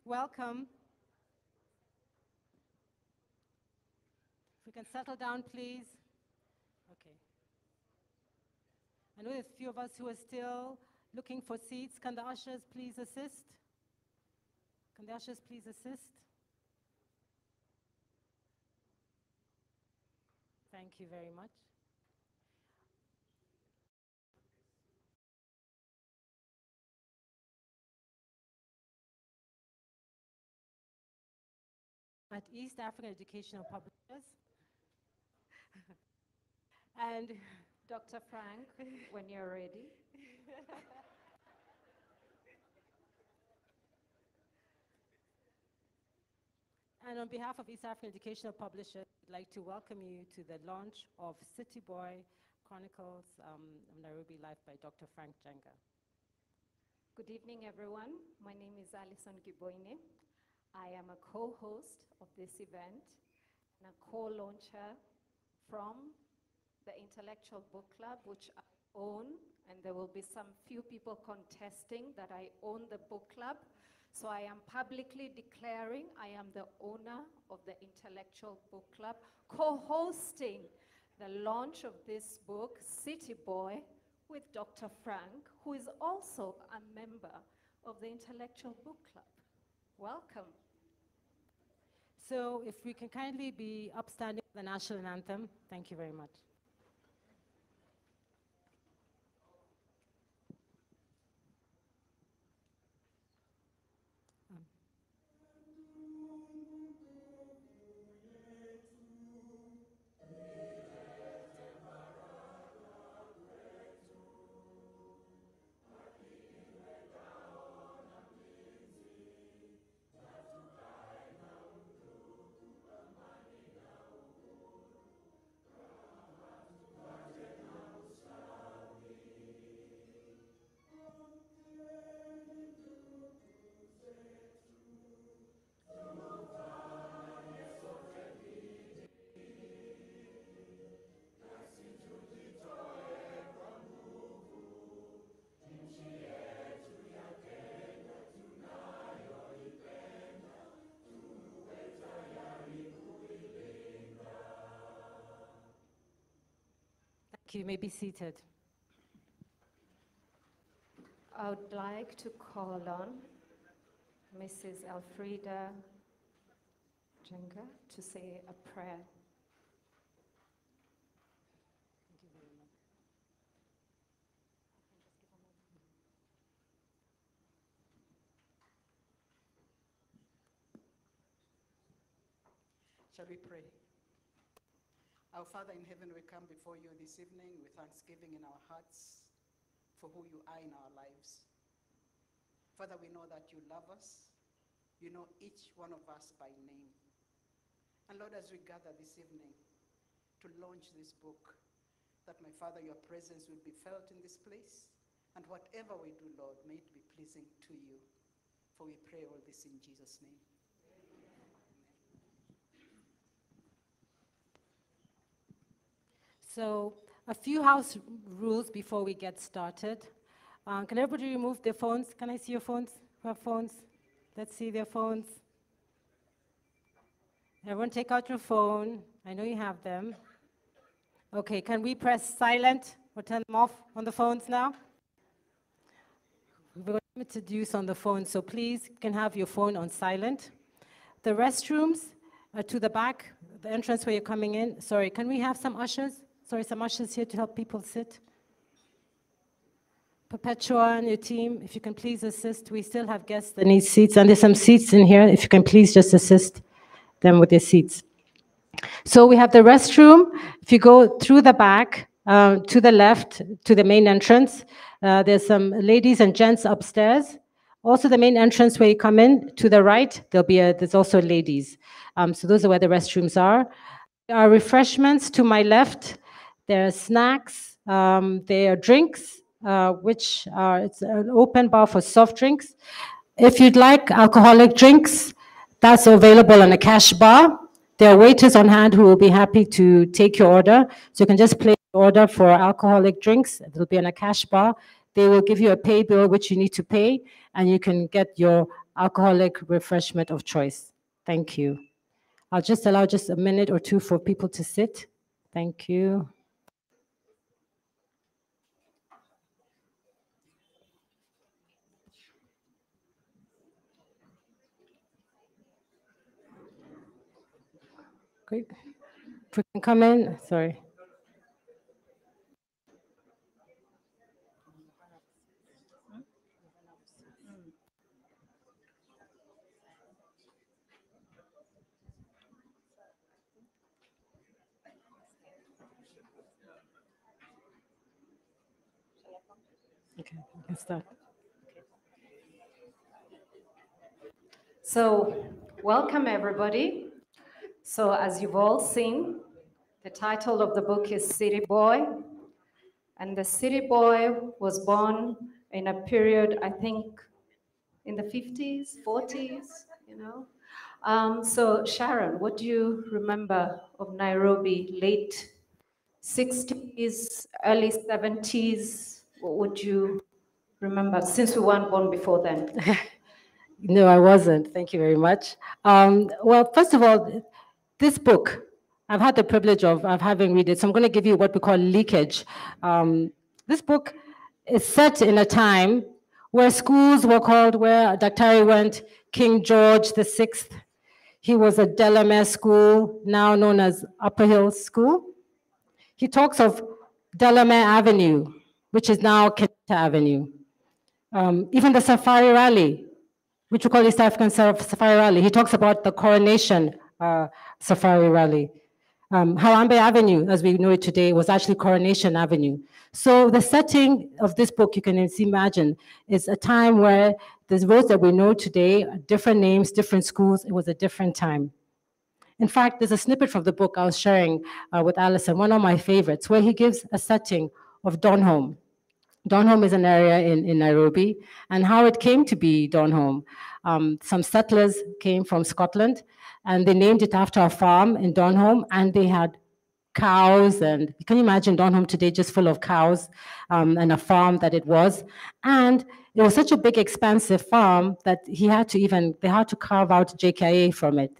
Welcome. If we can settle down, please. Okay. I know there's a few of us who are still looking for seats. Can the ushers please assist? Can the ushers please assist? Thank you very much. At East African Educational Publishers. And Dr. Frank, when you're ready. And on behalf of East African Educational Publishers, I'd like to welcome you to the launch of City Boy Chronicles of Nairobi Life by Dr. Frank Njenga. Good evening, everyone. My name is Alison Giboine. I am a co-host of this event and a co-launcher from the Intellectual Book Club, which I own, and there will be some few people contesting that I own the book club. So I am publicly declaring I am the owner of the Intellectual Book Club, co-hosting the launch of this book, City Boy, with Dr. Frank, who is also a member of the Intellectual Book Club. Welcome. So if we can kindly be upstanding for the national anthem, thank you very much. You may be seated. I would like to call on Mrs. Elfrida Njenga to say a prayer. Thank you very much. Shall we pray? Our Father in heaven, we come before you this evening with thanksgiving in our hearts for who you are in our lives. Father, we know that you love us. You know each one of us by name. And Lord, as we gather this evening to launch this book, that my Father, your presence will be felt in this place. And whatever we do, Lord, may it be pleasing to you. For we pray all this in Jesus' name. So a few house rules before we get started. Can everybody remove their phones? Can I see your phones? Who have phones? Let's see their phones. Everyone take out your phone. I know you have them. Okay, can we press silent or turn them off on the phones now? We're limited use on the phone, so please you can have your phone on silent. The restrooms are to the back, the entrance where you're coming in. Sorry, can we have some ushers? Sorry, some ushers here to help people sit. Perpetua and your team, if you can please assist. We still have guests that need seats, and there's some seats in here. If you can please just assist them with their seats. So we have the restroom. If you go through the back, to the left, to the main entrance, there's some ladies and gents upstairs. Also the main entrance where you come in, to the right, there's also ladies. So those are where the restrooms are. There are refreshments to my left. There are snacks, there are drinks, it's an open bar for soft drinks. If you'd like alcoholic drinks, that's available on a cash bar. There are waiters on hand who will be happy to take your order. So you can just place your order for alcoholic drinks. It'll be on a cash bar. They will give you a pay bill, which you need to pay, and you can get your alcoholic refreshment of choice. Thank you. I'll just allow just a minute or two for people to sit. Thank you. Great. If we can come in, sorry. Okay, we can start. So, welcome everybody. So, as you've all seen, the title of the book is City Boy. And the City Boy was born in a period, I think, in the 50s, 40s, you know. So, Sharon, what do you remember of Nairobi, late 60s, early 70s? What would you remember, since we weren't born before then? No, I wasn't. Thank you very much. Well, first of all, this book, I've had the privilege of having read it, so I'm going to give you what we call leakage. This book is set in a time where schools were called, where Daktari went, King George VI. He was a Delamere school, now known as Upper Hill School. He talks of Delamere Avenue, which is now Kenyatta Avenue. Even the Safari Rally, which we call East African Safari Rally. He talks about the Coronation Safari Rally. Harambee Avenue, as we know it today, was actually Coronation Avenue. So the setting of this book, you can imagine, is a time where the roads that we know today, different names, different schools, it was a different time. In fact, there's a snippet from the book I was sharing with Alison, one of my favorites, where he gives a setting of Donholm. Donholm is an area in Nairobi, and how it came to be Donholm. Some settlers came from Scotland, and they named it after a farm in Donholm, and they had cows, and can you imagine Donholm today just full of cows, and a farm that it was. And it was such a big, expansive farm that they had to carve out JKIA from it,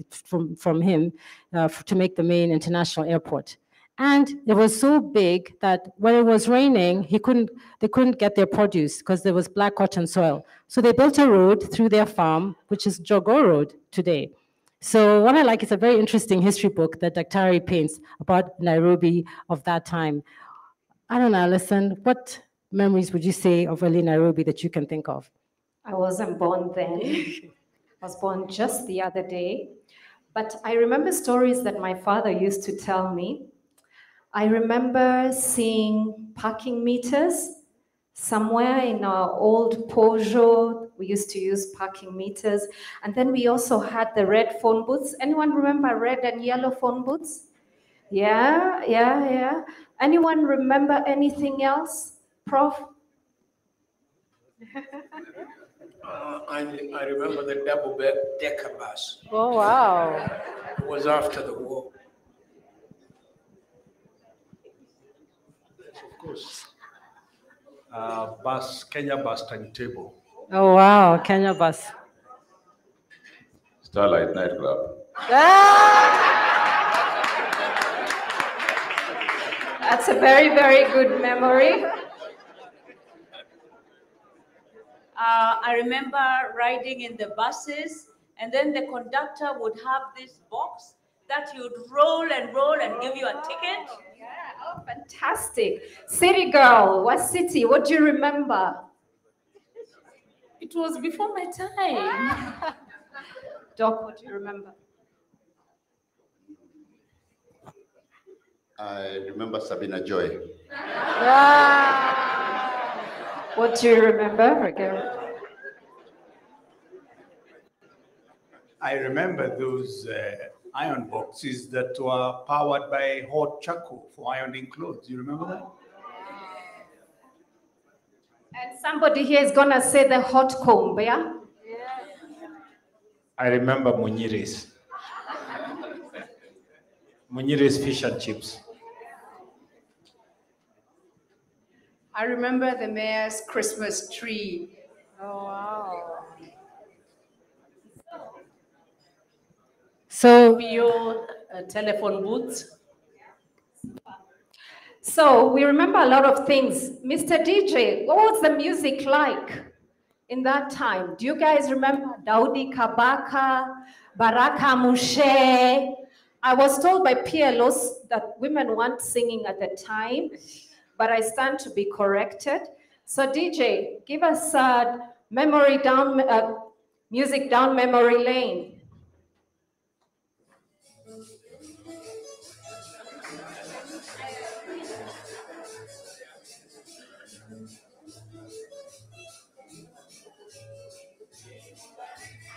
from him, to make the main international airport. And it was so big that when it was raining, they couldn't get their produce because there was black cotton soil. So they built a road through their farm, which is Jogoo Road today. So what I like is a very interesting history book that Daktari paints about Nairobi of that time. I don't know, Alison, what memories would you say of early Nairobi that you can think of? I wasn't born then. I was born just the other day. But I remember stories that my father used to tell me. I remember seeing parking meters somewhere in our old Peugeot. We used to use parking meters. And then we also had the red phone booths. Anyone remember red and yellow phone booths? Yeah. Anyone remember anything else, Prof? I remember the double-decker bus. Oh, wow. It was after the war. Yes, of course. Kenya bus timetable. Oh, wow, Kenya bus. Starlight nightclub. That's a very, very good memory. I remember riding in the buses, and then the conductor would have this box that you'd roll and give you a ticket. Yeah, oh, fantastic. City girl, what city? What do you remember? It was before my time. Doc, what do you remember? I remember Sabina Joy. What do you remember, Raquel? I remember those iron boxes that were powered by hot charcoal for ironing clothes. You remember that? And somebody here is gonna say the hot comb, yeah? I remember Munyiris. Munyiris fish and chips. I remember the mayor's Christmas tree. Oh, wow. So your telephone booths. So we remember a lot of things. Mr. DJ, what was the music like in that time? Do you guys remember Daudi Kabaka, Baraka Mushe? I was told by PLOs that women weren't singing at the time, but I stand to be corrected. So DJ, give us music down memory lane.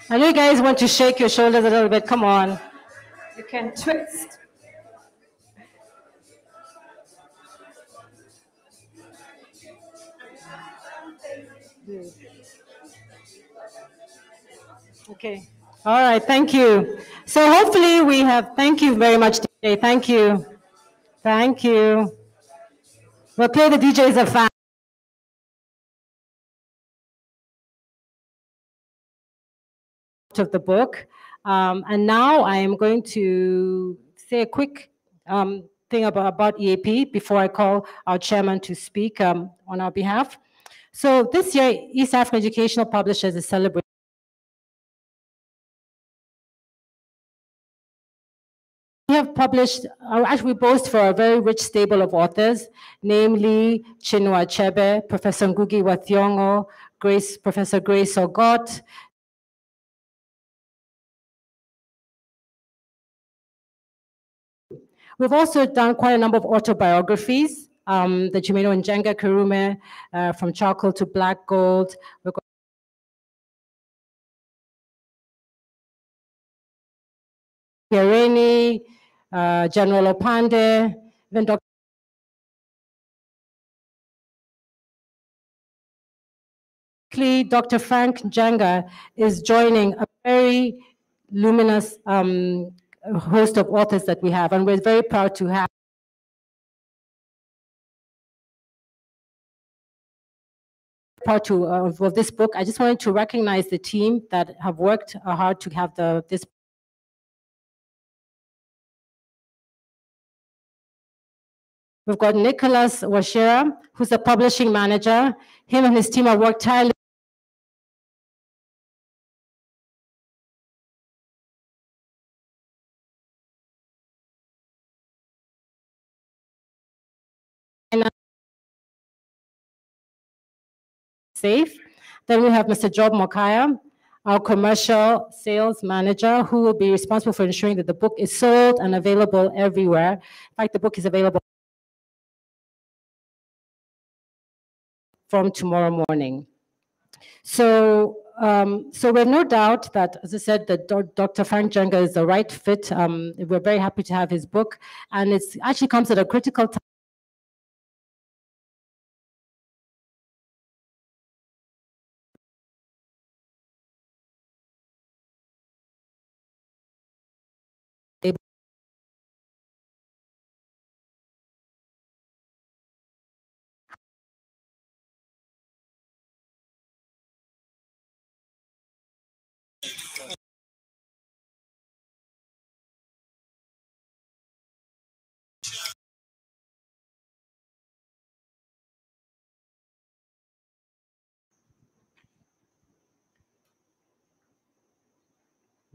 I know you guys want to shake your shoulders a little bit. Come on. You can twist. Okay. All right. Thank you. So hopefully we have, thank you very much, DJ. Thank you. Thank you. We'll play the DJs a fan of the book. And now I am going to say a quick thing about EAP before I call our chairman to speak on our behalf. So this year, East African Educational Publishers is celebrating. We have published, actually we boast for a very rich stable of authors, namely Chinua Achebe, Professor Ngugi wa Thiong'o, Professor Grace Ogot. We've also done quite a number of autobiographies that you may know, Njenga Karume, From Charcoal to Black Gold. We've got Piereni, General Opande, even Dr. Frank Njenga is joining a very luminous host of authors that we have, and we're very proud to have part of this book. I just wanted to recognize the team that have worked hard to have this. We've got Nicholas Washira, who's the publishing manager. Him and his team have worked tirelessly. Safe. Then we have Mr. Job Mokaya, our commercial sales manager, who will be responsible for ensuring that the book is sold and available everywhere. In fact, the book is available from tomorrow morning. So, so we have no doubt that, as I said, that Dr. Frank Njenga is the right fit. We're very happy to have his book, and it actually comes at a critical time.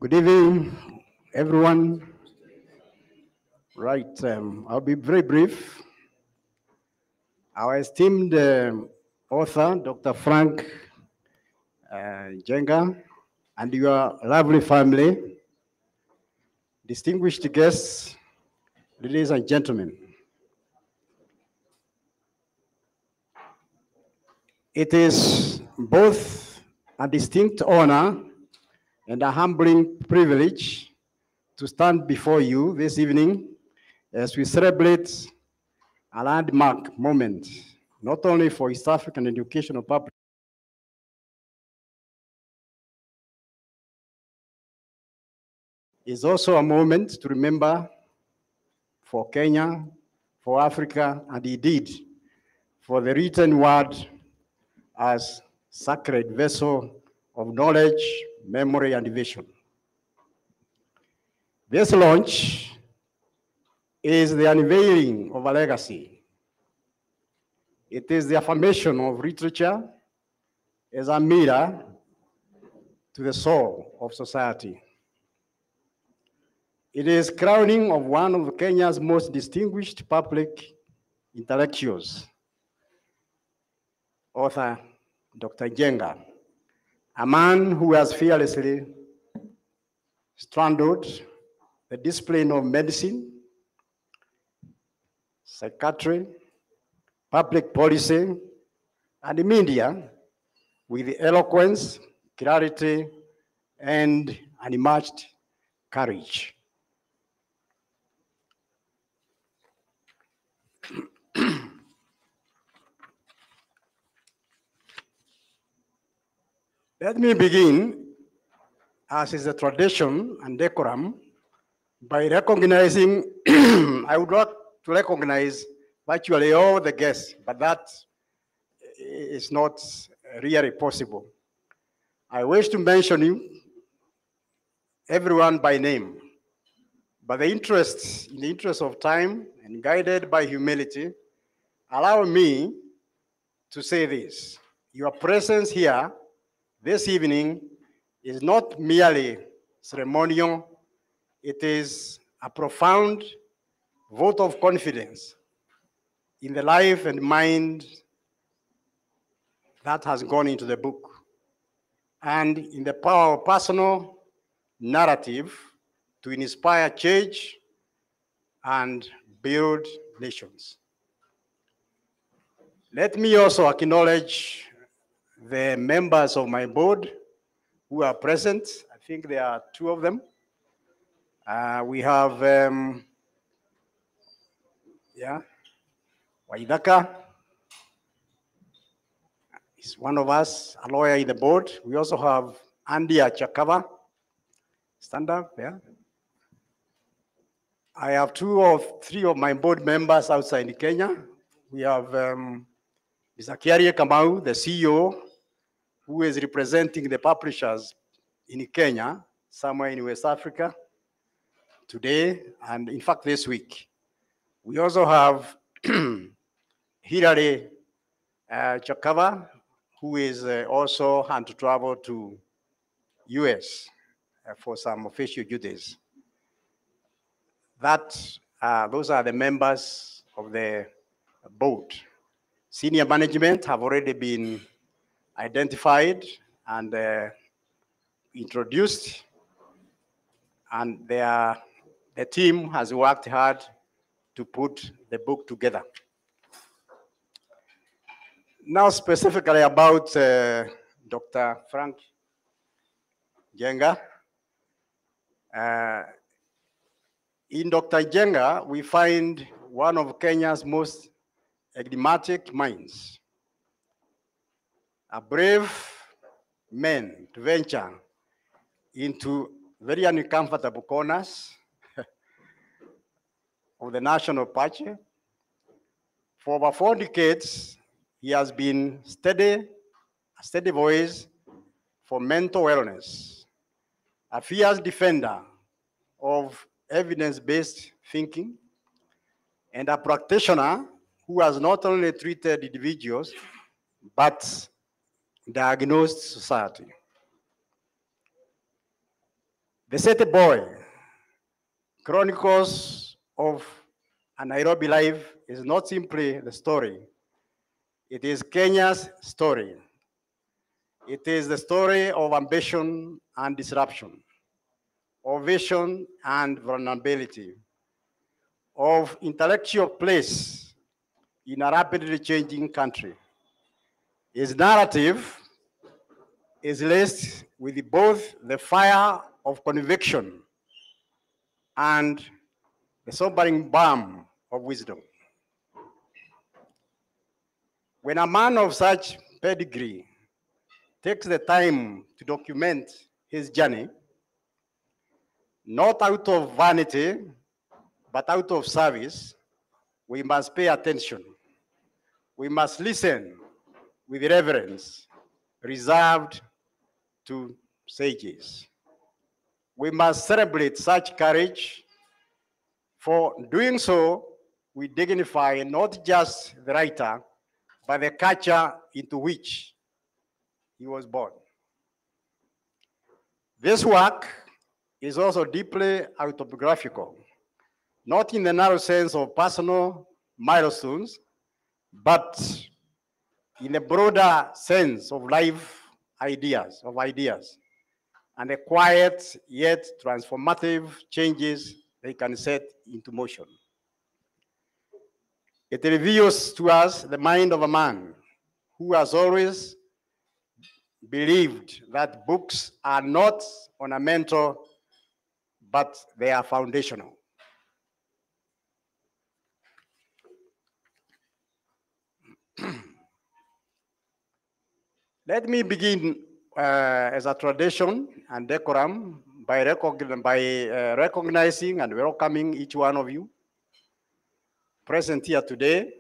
Good evening, everyone. Right, I'll be very brief. Our esteemed author, Dr. Frank Njenga, and your lovely family, distinguished guests, ladies and gentlemen. It is both a distinct honor and a humbling privilege to stand before you this evening as we celebrate a landmark moment, not only for East African educational public, is also a moment to remember for Kenya, for Africa, and indeed for the written word as sacred vessel of knowledge, memory, and vision. This launch is the unveiling of a legacy. It is the affirmation of literature as a mirror to the soul of society. It is crowning of one of Kenya's most distinguished public intellectuals, author Dr. Njenga, a man who has fearlessly straddled the discipline of medicine, psychiatry, public policy, and the media with eloquence, clarity, and unmatched courage. Let me begin, as is the tradition and decorum, by recognizing, I would like to recognize virtually all the guests, but that is not really possible. I wish to mention you, everyone by name, but in the interest of time and guided by humility, allow me to say this. Your presence here this evening is not merely ceremonial, it is a profound vote of confidence in the life and mind that has gone into the book, and in the power of personal narrative to inspire change and build nations. Let me also acknowledge the members of my board who are present. I think there are two of them. We have, Waidaka is one of us, a lawyer in the board. We also have Andy Achakava, stand up, yeah. I have three of my board members outside in Kenya. We have Mr. Kiarie Kamau, the CEO, who is representing the publishers in Kenya, somewhere in West Africa, today, and in fact this week. We also have Hilary Chakava, who is also had to travel to US for some official duties. Those are the members of the board. Senior management have already been identified and introduced, and the team has worked hard to put the book together. Now specifically about Dr. Frank Njenga. In Dr. Njenga, we find one of Kenya's most enigmatic minds, a brave man to venture into very uncomfortable corners of the national party. For over 4 decades, he has been a steady voice for mental wellness, a fierce defender of evidence-based thinking, and a practitioner who has not only treated individuals, but diagnosed society. The City Boy, Chronicles of a Nairobi Life, is not simply the story. It is Kenya's story. It is the story of ambition and disruption, of vision and vulnerability, of intellectual place in a rapidly changing country. His narrative is laced with both the fire of conviction and the sobering balm of wisdom. When a man of such pedigree takes the time to document his journey, not out of vanity, but out of service, we must pay attention. We must listen with reverence reserved to sages. we must celebrate such courage. For doing so, we dignify not just the writer, but the culture into which he was born. This work is also deeply autobiographical, not in the narrow sense of personal milestones, but in a broader sense of life ideas, and the quiet yet transformative changes they can set into motion. It reveals to us the mind of a man who has always believed that books are not ornamental, but they are foundational. Let me begin as a tradition and decorum by recognizing and welcoming each one of you present here today.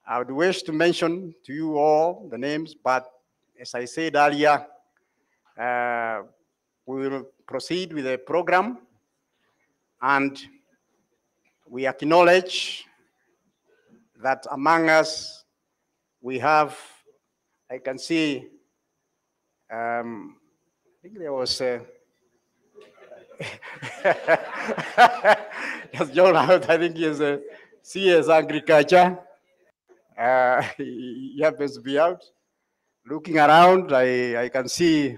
I would wish to mention to you all the names, but as I said earlier, we will proceed with the program, and we acknowledge that among us we have, I can see, I think there was yes, John, I think he is a CS Agriculture. He happens to be out. Looking around, I can see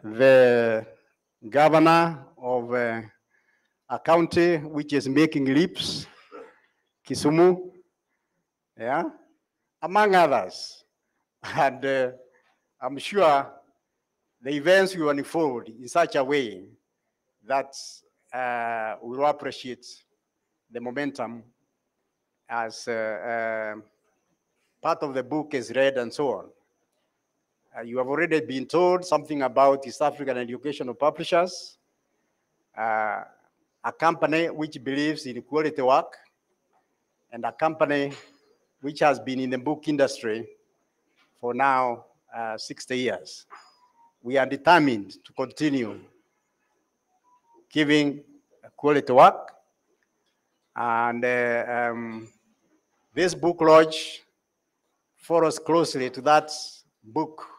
the governor of a county which is making leaps, Kisumu, yeah, among others. And I'm sure the events will unfold in such a way that we will appreciate the momentum as part of the book is read and so on. You have already been told something about East African Educational Publishers, a company which believes in quality work, and a company which has been in the book industry for now 60 years. We are determined to continue giving quality work, and this book launch follows closely to that book.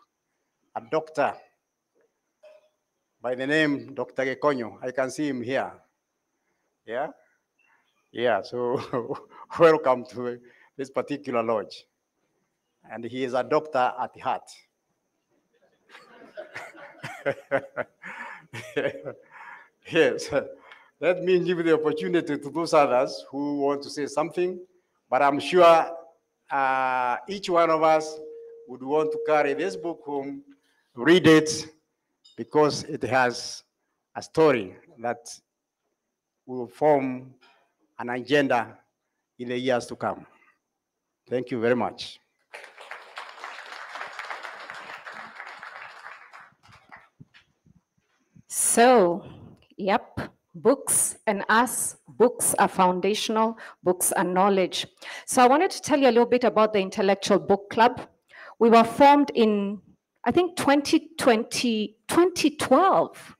A doctor by the name Dr. Gekonyo. I can see him here. Yeah? Yeah, so welcome to this particular lodge. And he is a doctor at heart. Yes, let me give the opportunity to those others who want to say something, but I'm sure each one of us would want to carry this book home, read it, because it has a story that will form an agenda in the years to come. Thank you very much. So, yep, books and us, books are foundational, books are knowledge. So I wanted to tell you a little bit about the Intellectual Book Club. We were formed in, I think, 2012.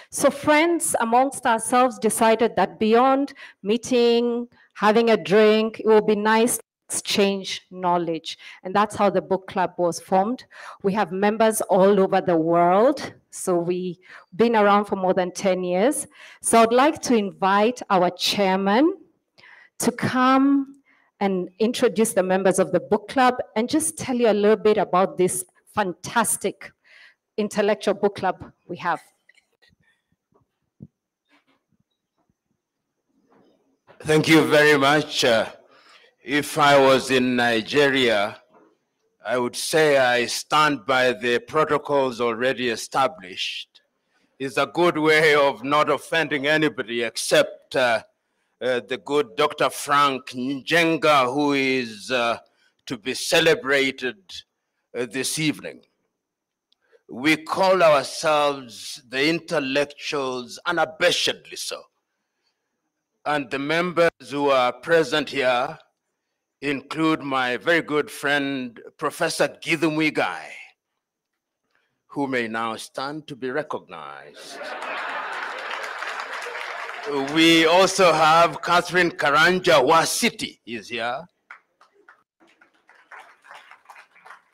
So friends amongst ourselves decided that beyond meeting, having a drink, it would be nice to exchange knowledge. And that's how the book club was formed. We have members all over the world. So we've been around for more than 10 years. So I'd like to invite our chairman to come and introduce the members of the book club and just tell you a little bit about this fantastic intellectual book club we have. Thank you very much. If I was in Nigeria, I would say I stand by the protocols already established. It's a good way of not offending anybody except the good Dr. Frank Njenga, who is to be celebrated this evening. We call ourselves the intellectuals, unabashedly so. And the members who are present here include my very good friend, Professor Githu Muigai, who may now stand to be recognized. We also have Catherine Karanja Wasiti is here.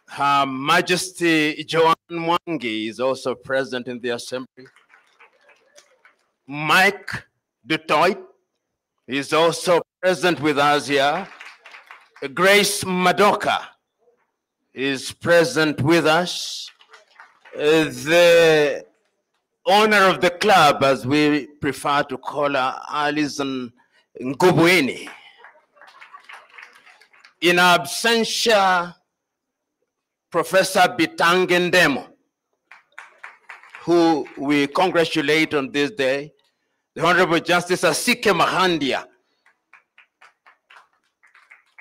Her Majesty Joan Mwangi is also present in the assembly. Mike Dutoit is also present with us here. Grace Madoka is present with us. The owner of the club, as we prefer to call her, Alison Ngubweni. In absentia, Professor Bitangendemo, who we congratulate on this day, the Honorable Justice Asike Mahandia.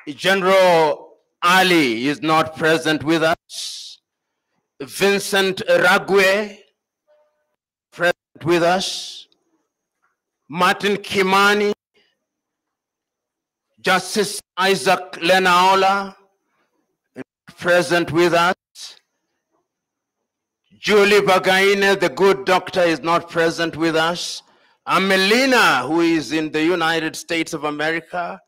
General Ali is not present with us. Vincent Ragwe, present with us. Martin Kimani, Justice Isaac Lenaola, present with us. Julie Bagaine, the good doctor, is not present with us. Amelina, who is in the United States of America.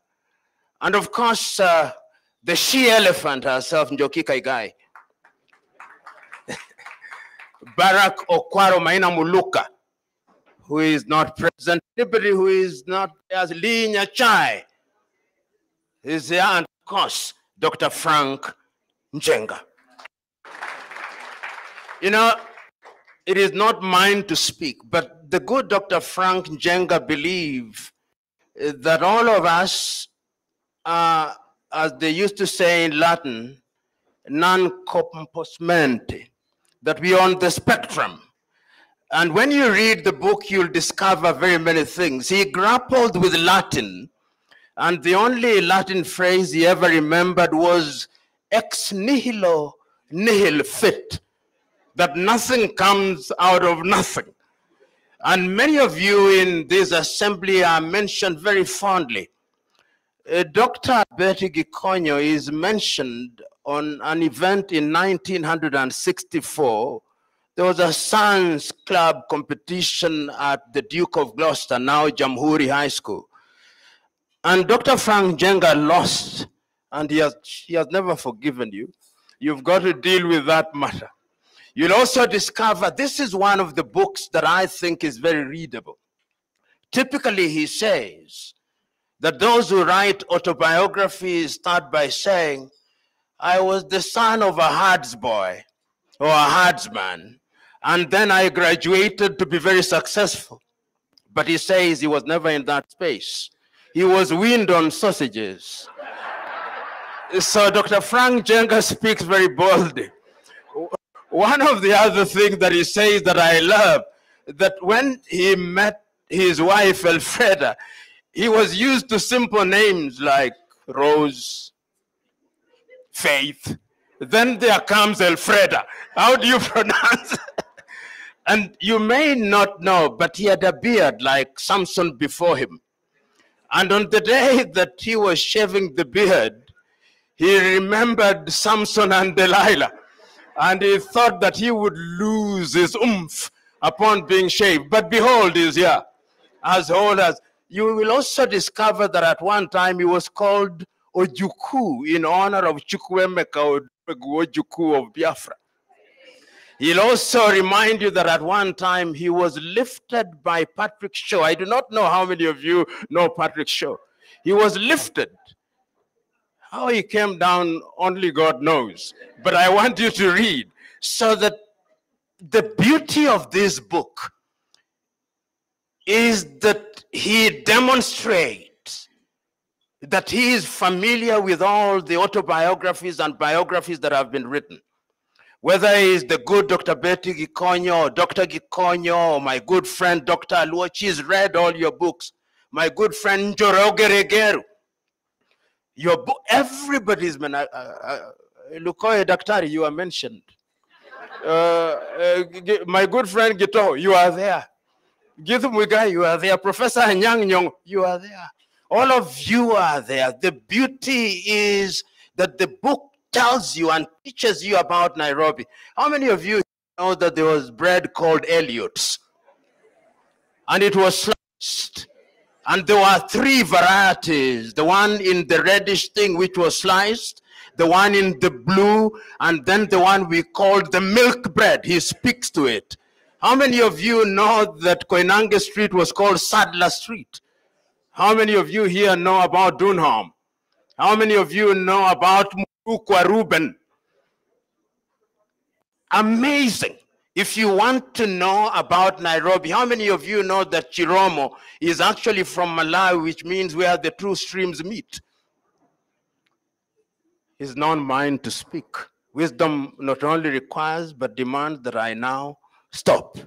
And of course, the she-elephant herself, Njoki Kaigai. Barack Okwaro Maina Muluka, who is not present. Anybody who is not as Linya Chai is there, and of course, Dr. Frank Njenga. You know, it is not mine to speak, but the good Dr. Frank Njenga believed that all of us are, as they used to say in Latin, non-composmente, that we are on the spectrum. And when you read the book, you'll discover very many things. He grappled with Latin, and the only Latin phrase he ever remembered was ex nihilo nihil fit, that nothing comes out of nothing. And many of you in this assembly are mentioned very fondly. Dr. Betty Gikonyo is mentioned on an event in 1964. There was a science club competition at the Duke of Gloucester, now Jamhuri High School. And Dr. Frank Njenga lost, and he has never forgiven you. You've got to deal with that matter. You'll also discover this is one of the books that I think is very readable. Typically, he says that those who write autobiographies start by saying, I was the son of a herds boy or a herdsman, and then I graduated to be very successful. But he says he was never in that space. He was weaned on sausages. So Dr. Frank Njenga speaks very boldly. One of the other things that he says that I love, that when he met his wife Elfreda, he was used to simple names like Rose, Faith. Then there comes Elfreda. How do you pronounce it? And you may not know, but he had a beard like Samson before him. And on the day that he was shaving the beard, he remembered Samson and Delilah. And he thought that he would lose his oomph upon being shaved. But behold, he's here, as old as. You will also discover that at one time he was called Ojuku in honor of Chukwuemeka Ojuku of Biafra. He'll also remind you that at one time he was lifted by Patrick Shaw. I do not know how many of you know Patrick Shaw. He was lifted. How he came down, only God knows. But I want you to read, so that the beauty of this book is that he demonstrates that he is familiar with all the autobiographies and biographies that have been written. Whether it is the good Dr. Betty Gikonyo or Dr. Gikonyo or my good friend Dr. Aluo, she's read all your books. My good friend Njoroge Regeru. Your book, everybody's been, Lukoye Daktari, you are mentioned. My good friend Gito, you are there. Githu Muigai, you are there. Professor Nyang Nyong, you are there. All of you are there. The beauty is that the book tells you and teaches you about Nairobi. How many of you know that there was bread called Elliot's, and it was sliced. And there were three varieties: the one in the reddish thing which was sliced, the one in the blue, and then the one we called the milk bread. He speaks to it. How many of you know that Koinange Street was called Sadler Street? How many of you here know about Dunham? How many of you know about Mukwa Ruben? Amazing. If you want to know about Nairobi, how many of you know that Chiromo is actually from Malawi, which means where the two streams meet? Is not mine to speak. Wisdom not only requires, but demands that I now stop.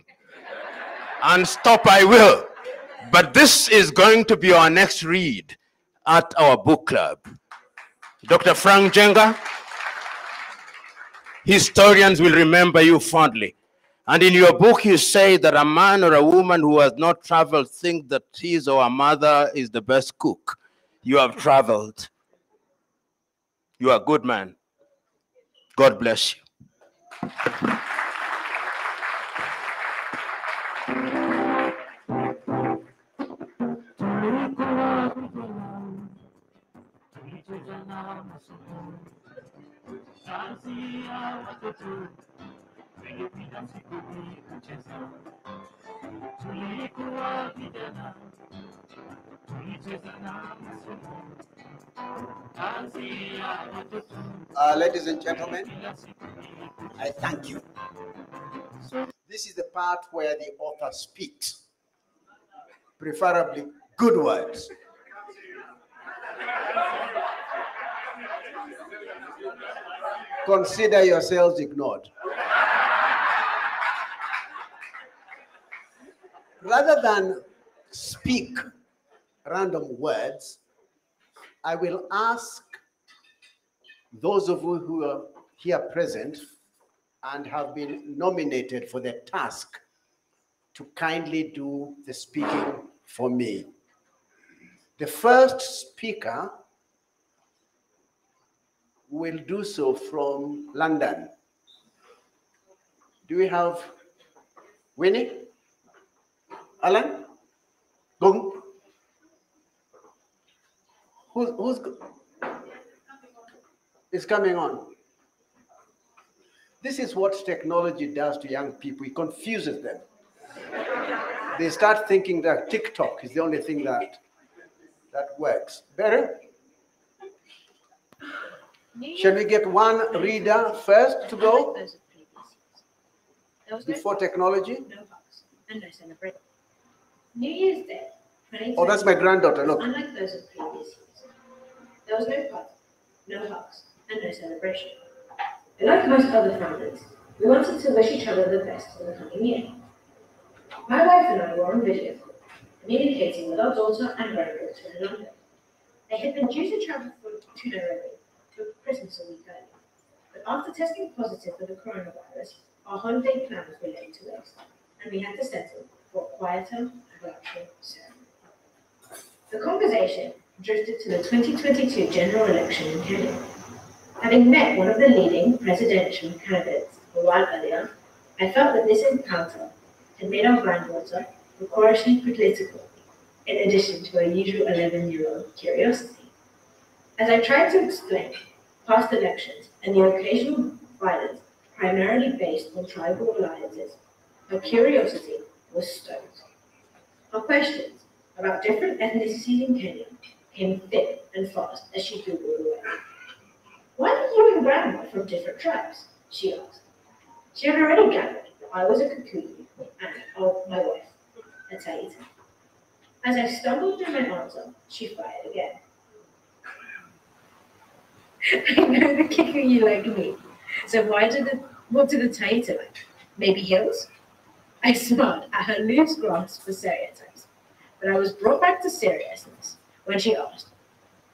And stop I will. But this is going to be our next read at our book club. Dr. Frank Njenga, historians will remember you fondly. And in your book, you say that a man or a woman who has not traveled thinks that his or her mother is the best cook. You have traveled. You are a good man. God bless you. Ladies and gentlemen, I thank you. This is the part where the author speaks, preferably good words. Consider yourselves ignored. Rather than speak random words, I will ask those of you who are here present and have been nominated for the task to kindly do the speaking for me. The first speaker will do so from London. Do we have Winnie? Alan? Gung? Who's is coming on? This is what technology does to young people. It confuses them. They start thinking that TikTok is the only thing that works. Better? Shall we get one reader first to go before technology? And no celebration. New Year's Day. Oh, that's my granddaughter, look. Unlike those of previous years, there was no party, no hugs, and no celebration. And like most other families, we wanted to wish each other the best for the coming year. My wife and I were on video call, communicating with our daughter and granddaughter in London. They had been due to travel to Nairobi for Christmas a week earlier, but after testing positive for the coronavirus, our holiday plans were laid to rest, and we had to settle for a quieter and virtual ceremony. The conversation drifted to the 2022 general election in Kenya. Having met one of the leading presidential candidates a while earlier, I felt that this encounter had made our granddaughter notoriously political, in addition to her usual 11-year-old curiosity. As I tried to explain past elections and the occasional violence primarily based on tribal alliances, her curiosity was stoked. Her questions about different ethnicities in Kenya came thick and fast as she Googled away. Why are you and Grandma from different tribes? She asked. She had already gathered that I was a Kikuyu and my wife, a Taita. As I stumbled in my answer, she fired again. I know the Kikuyu like me, so what do the Taita like? Maybe hills? I smiled at her loose grasp for stereotypes, but I was brought back to seriousness when she asked,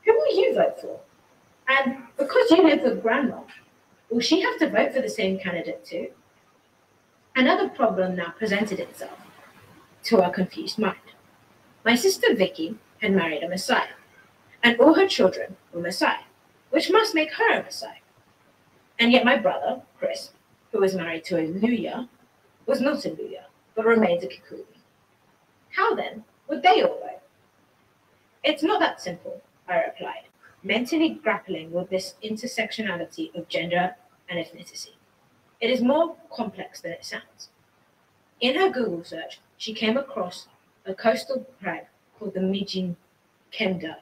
who will you vote for? And because you live with Grandma, will she have to vote for the same candidate too? Another problem now presented itself to our confused mind. My sister Vicky had married a Messiah, and all her children were Messiah, which must make her a Messiah. And yet my brother, Chris, who was married to a Luya, was not a Luya, but remains a Kikuyu. How then would they all vote? It's not that simple, I replied, mentally grappling with this intersectionality of gender and ethnicity. It is more complex than it sounds. In her Google search, she came across a coastal tribe called the Mijin Kenda,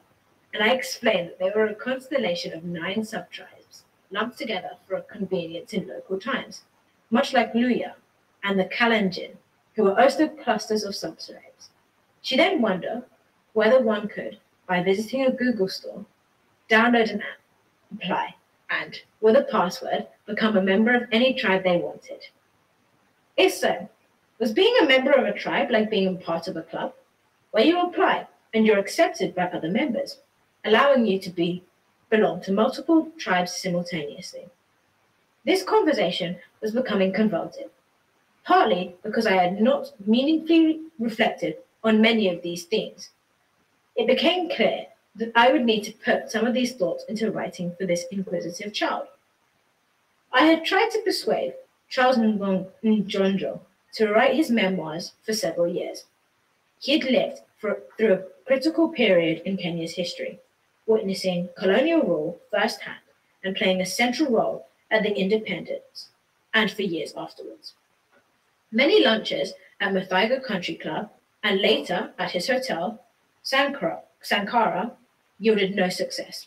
and I explained that they were a constellation of 9 sub-tribes lumped together for a convenience in local times, much like Luya and the Kalenjin, who were also clusters of sub-tribes. She then wondered whether one could, by visiting a Google store, download an app, apply, and, with a password, become a member of any tribe they wanted. If so, was being a member of a tribe like being a part of a club, where you apply and you're accepted by other members, allowing you to belong to multiple tribes simultaneously? This conversation was becoming convoluted, partly because I had not meaningfully reflected on many of these themes. It became clear that I would need to put some of these thoughts into writing for this inquisitive child. I had tried to persuade Charles Njenga to write his memoirs for several years. He had lived through a critical period in Kenya's history, witnessing colonial rule firsthand and playing a central role at the independence and for years afterwards. Many lunches at Muthaiga Country Club and later at his hotel, Sankara, yielded no success.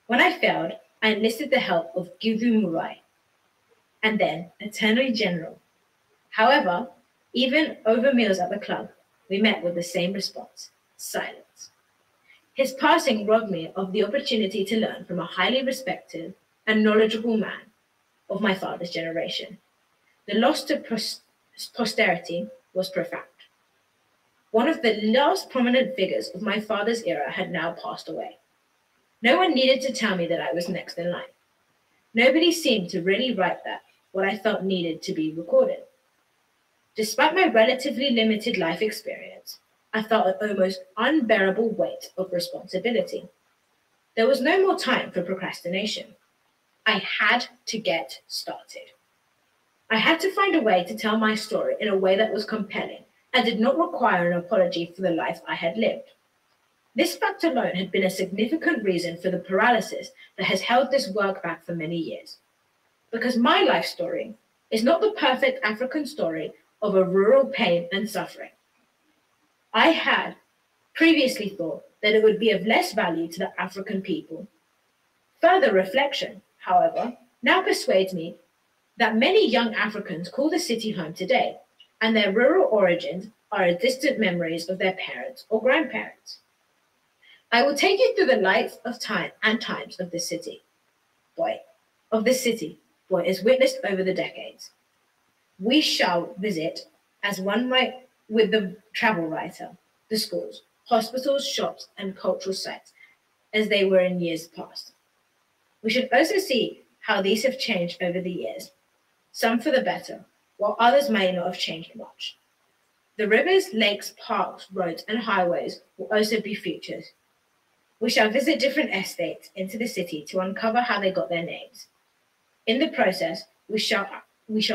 When I failed, I enlisted the help of Githu Murai and then Attorney General. However, even over meals at the club, we met with the same response: silence. His passing robbed me of the opportunity to learn from a highly respected and knowledgeable man of my father's generation. The loss to posterity was profound. One of the last prominent figures of my father's era had now passed away. No one needed to tell me that I was next in line. Nobody seemed to really write that, what I felt needed to be recorded. Despite my relatively limited life experience, I felt an almost unbearable weight of responsibility. There was no more time for procrastination. I had to get started. I had to find a way to tell my story in a way that was compelling and did not require an apology for the life I had lived. This fact alone had been a significant reason for the paralysis that has held this work back for many years. Because my life story is not the perfect African story of a rural pain and suffering. I had previously thought that it would be of less value to the African people. Further reflection, however, now persuades me that many young Africans call the city home today, and their rural origins are as distant memories of their parents or grandparents. I will take you through the life of time and times of this city. Boy, is witnessed over the decades. We shall visit, as one might with the travel writer, the schools, hospitals, shops, and cultural sites as they were in years past. We should also see how these have changed over the years, some for the better, while others may not have changed much. The rivers, lakes, parks, roads, and highways will also be featured. We shall visit different estates into the city to uncover how they got their names. In the process, we shall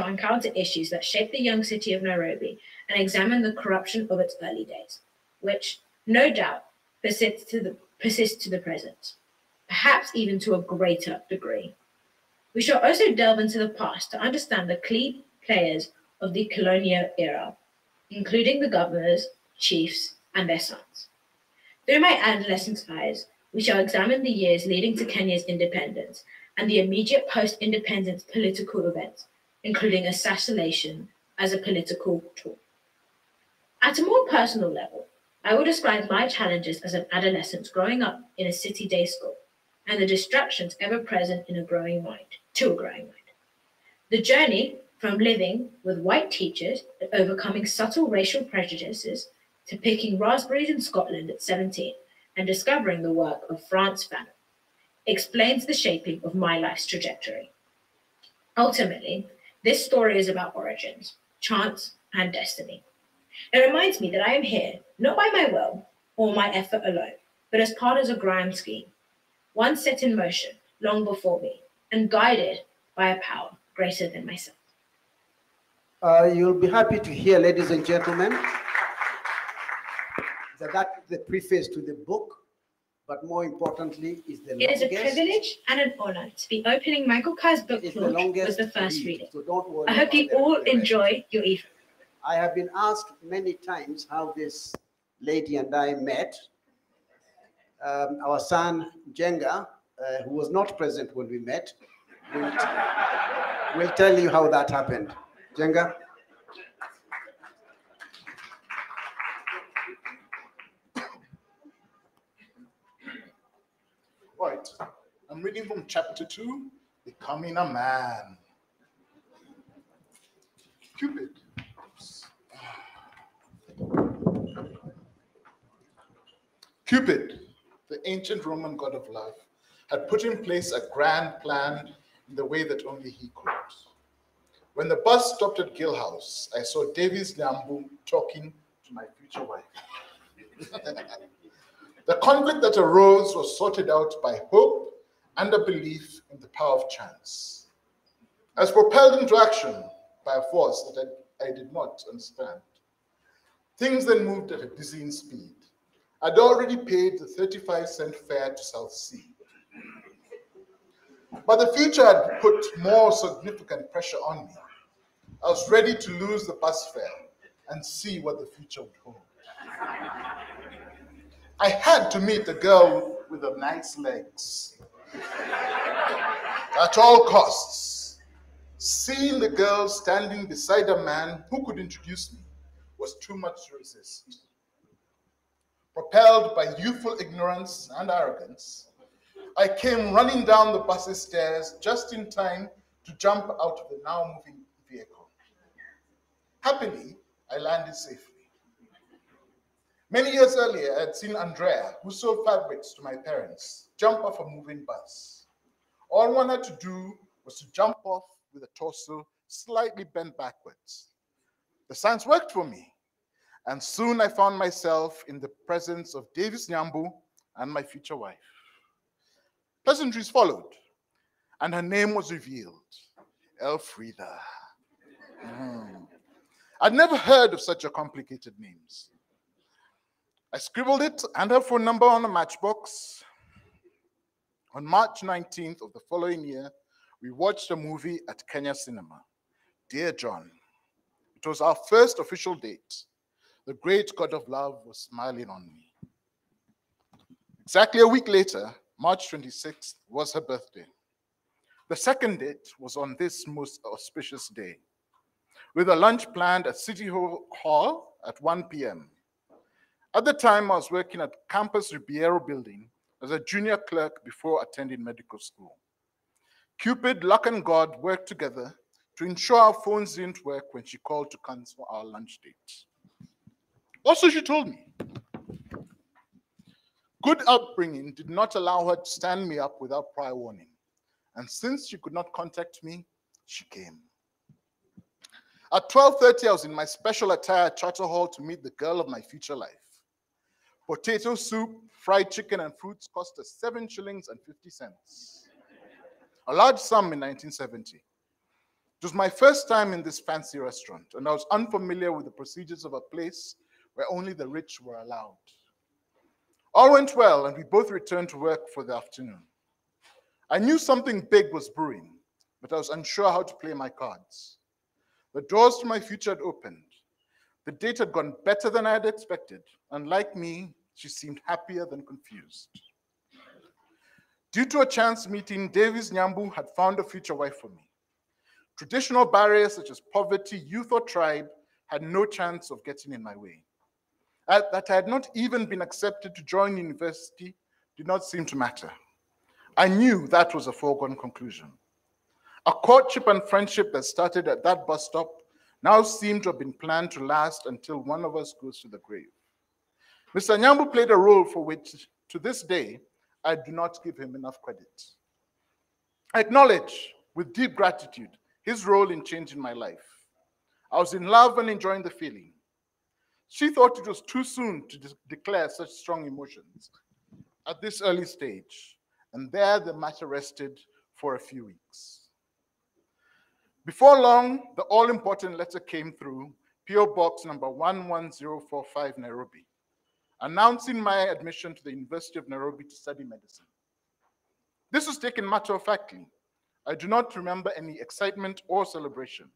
encounter issues that shape the young city of Nairobi and examine the corruption of its early days, which, no doubt, persists to the present, perhaps even to a greater degree. We shall also delve into the past to understand the key players of the colonial era, including the governors, chiefs, and their sons. Through my adolescent eyes, we shall examine the years leading to Kenya's independence and the immediate post-independence political events, including assassination as a political tool. At a more personal level, I will describe my challenges as an adolescent growing up in a city day school and the distractions ever present to a growing mind. The journey from living with white teachers and overcoming subtle racial prejudices to picking raspberries in Scotland at 17 and discovering the work of Frantz Fanon explains the shaping of my life's trajectory. Ultimately, this story is about origins, chance, and destiny. It reminds me that I am here, not by my will or my effort alone, but as part of a grand scheme, one set in motion long before me and guided by a power greater than myself. You'll be happy to hear, ladies and gentlemen, that that's the preface to the book, but more importantly is the It is longest. a privilege and an honor to be opening Michael Carr's book It's the launch longest with the first read, reading. so don't worry I hope you about all the rest. enjoy your evening. I have been asked many times how this lady and I met. Our son, Njenga, who was not present when we met, will tell you how that happened. Njenga? Right, I'm reading from chapter 2, Becoming a Man. Cupid. Cupid, the ancient Roman god of love, had put in place a grand plan in the way that only he could. When the bus stopped at Gill House, I saw Davies Nyambu talking to my future wife. The conflict that arose was sorted out by hope and a belief in the power of chance. I was propelled into action by a force that I did not understand. Things then moved at a dizzying speed. I'd already paid the 35-cent fare to South Sea. But the future had put more significant pressure on me. I was ready to lose the bus fare and see what the future would hold. I had to meet the girl with the nice legs. At all costs, seeing the girl standing beside a man who could introduce me was too much to resist. Propelled by youthful ignorance and arrogance, I came running down the bus's stairs just in time to jump out of the now moving vehicle. Happily, I landed safely. Many years earlier, I had seen Andrea, who sold fabrics to my parents, jump off a moving bus. All one had to do was to jump off with a torso slightly bent backwards. The science worked for me, and soon I found myself in the presence of Davis Nyambu and my future wife. Pleasantries followed, and her name was revealed, Elfrida. I'd never heard of such a complicated names. I scribbled it and her phone number on a matchbox. On March 19th of the following year, we watched a movie at Kenya Cinema, Dear John. It was our first official date. The great God of love was smiling on me. Exactly a week later, March 26th, was her birthday. The second date was on this most auspicious day, with a lunch planned at City Hall at 1 p.m. At the time, I was working at Campus Ribeiro building as a junior clerk before attending medical school. Cupid, luck, and God worked together to ensure our phones didn't work when she called to cancel our lunch date. Also, she told me, good upbringing did not allow her to stand me up without prior warning. And since she could not contact me, she came. At 12:30, I was in my special attire at Charter Hall to meet the girl of my future life. Potato soup, fried chicken, and fruits cost us 7 shillings and 50 cents. A large sum in 1970. It was my first time in this fancy restaurant, and I was unfamiliar with the procedures of a place where only the rich were allowed. All went well, and we both returned to work for the afternoon. I knew something big was brewing, but I was unsure how to play my cards. The doors to my future had opened. The date had gone better than I had expected, and like me, she seemed happier than confused. Due to a chance meeting, Davies Nyambu had found a future wife for me. Traditional barriers such as poverty, youth, or tribe had no chance of getting in my way. That I had not even been accepted to join university did not seem to matter. I knew that was a foregone conclusion. A courtship and friendship that started at that bus stop now seemed to have been planned to last until one of us goes to the grave. Mr. Nyambu played a role for which, to this day, I do not give him enough credit. I acknowledge, with deep gratitude, his role in changing my life. I was in love and enjoying the feeling. She thought it was too soon to declare such strong emotions at this early stage, and there the matter rested for a few weeks. Before long, the all-important letter came through, PO Box number 11045, Nairobi, announcing my admission to the University of Nairobi to study medicine. This was taken matter-of-factly. I do not remember any excitement or celebration.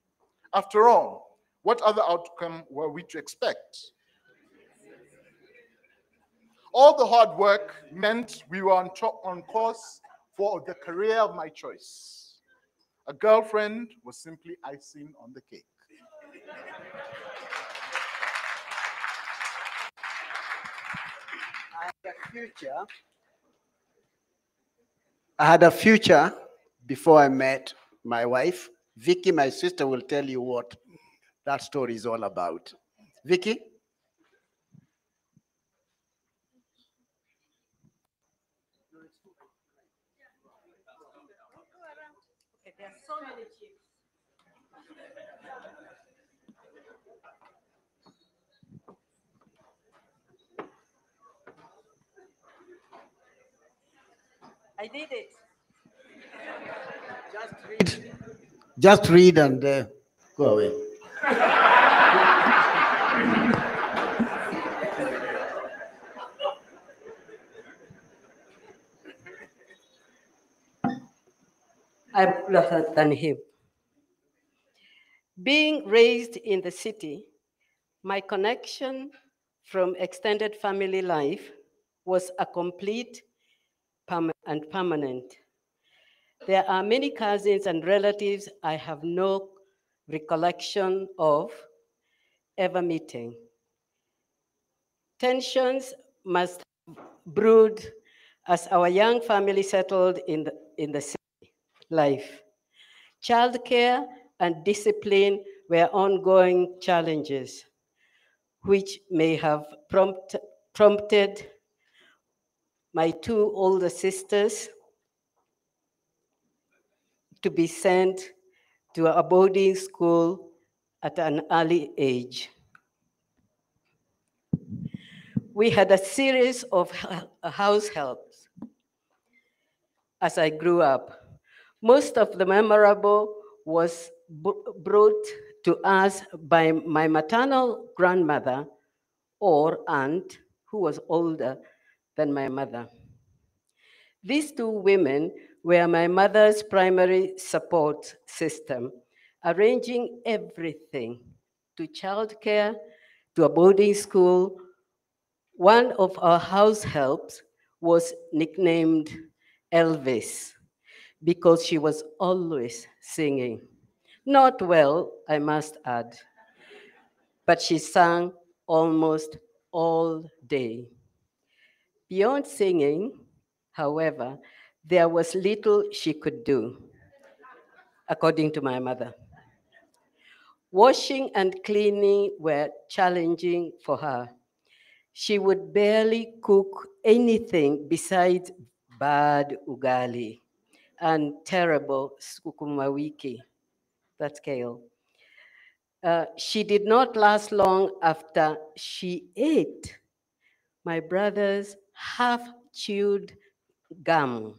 After all, what other outcome were we to expect? All the hard work meant we were on course for the career of my choice. A girlfriend was simply icing on the cake. I had a future before I met my wife. Vicky, my sister, will tell you what that story is all about. Vicky? There are so many chiefs. I did it. Just read and go away. I'm closer than him. Being raised in the city, my connection from extended family life was a complete and permanent. There are many cousins and relatives I have no recollection of ever meeting. Tensions must brewed as our young family settled in the city life. Childcare and discipline were ongoing challenges, which may have prompted my two older sisters to be sent to a boarding school at an early age. We had a series of house helps as I grew up. Most of the memorable was brought to us by my maternal grandmother or aunt, who was older than my mother. These two women were my mother's primary support system, arranging everything to childcare, to a boarding school. One of our house helps was nicknamed Elvis because she was always singing. Not well, I must add, but she sang almost all day. Beyond singing, however, there was little she could do, according to my mother. Washing and cleaning were challenging for her. She would barely cook anything besides bad ugali and terrible sukuma wiki, that's kale. She did not last long after she ate my brother's half-chewed gum,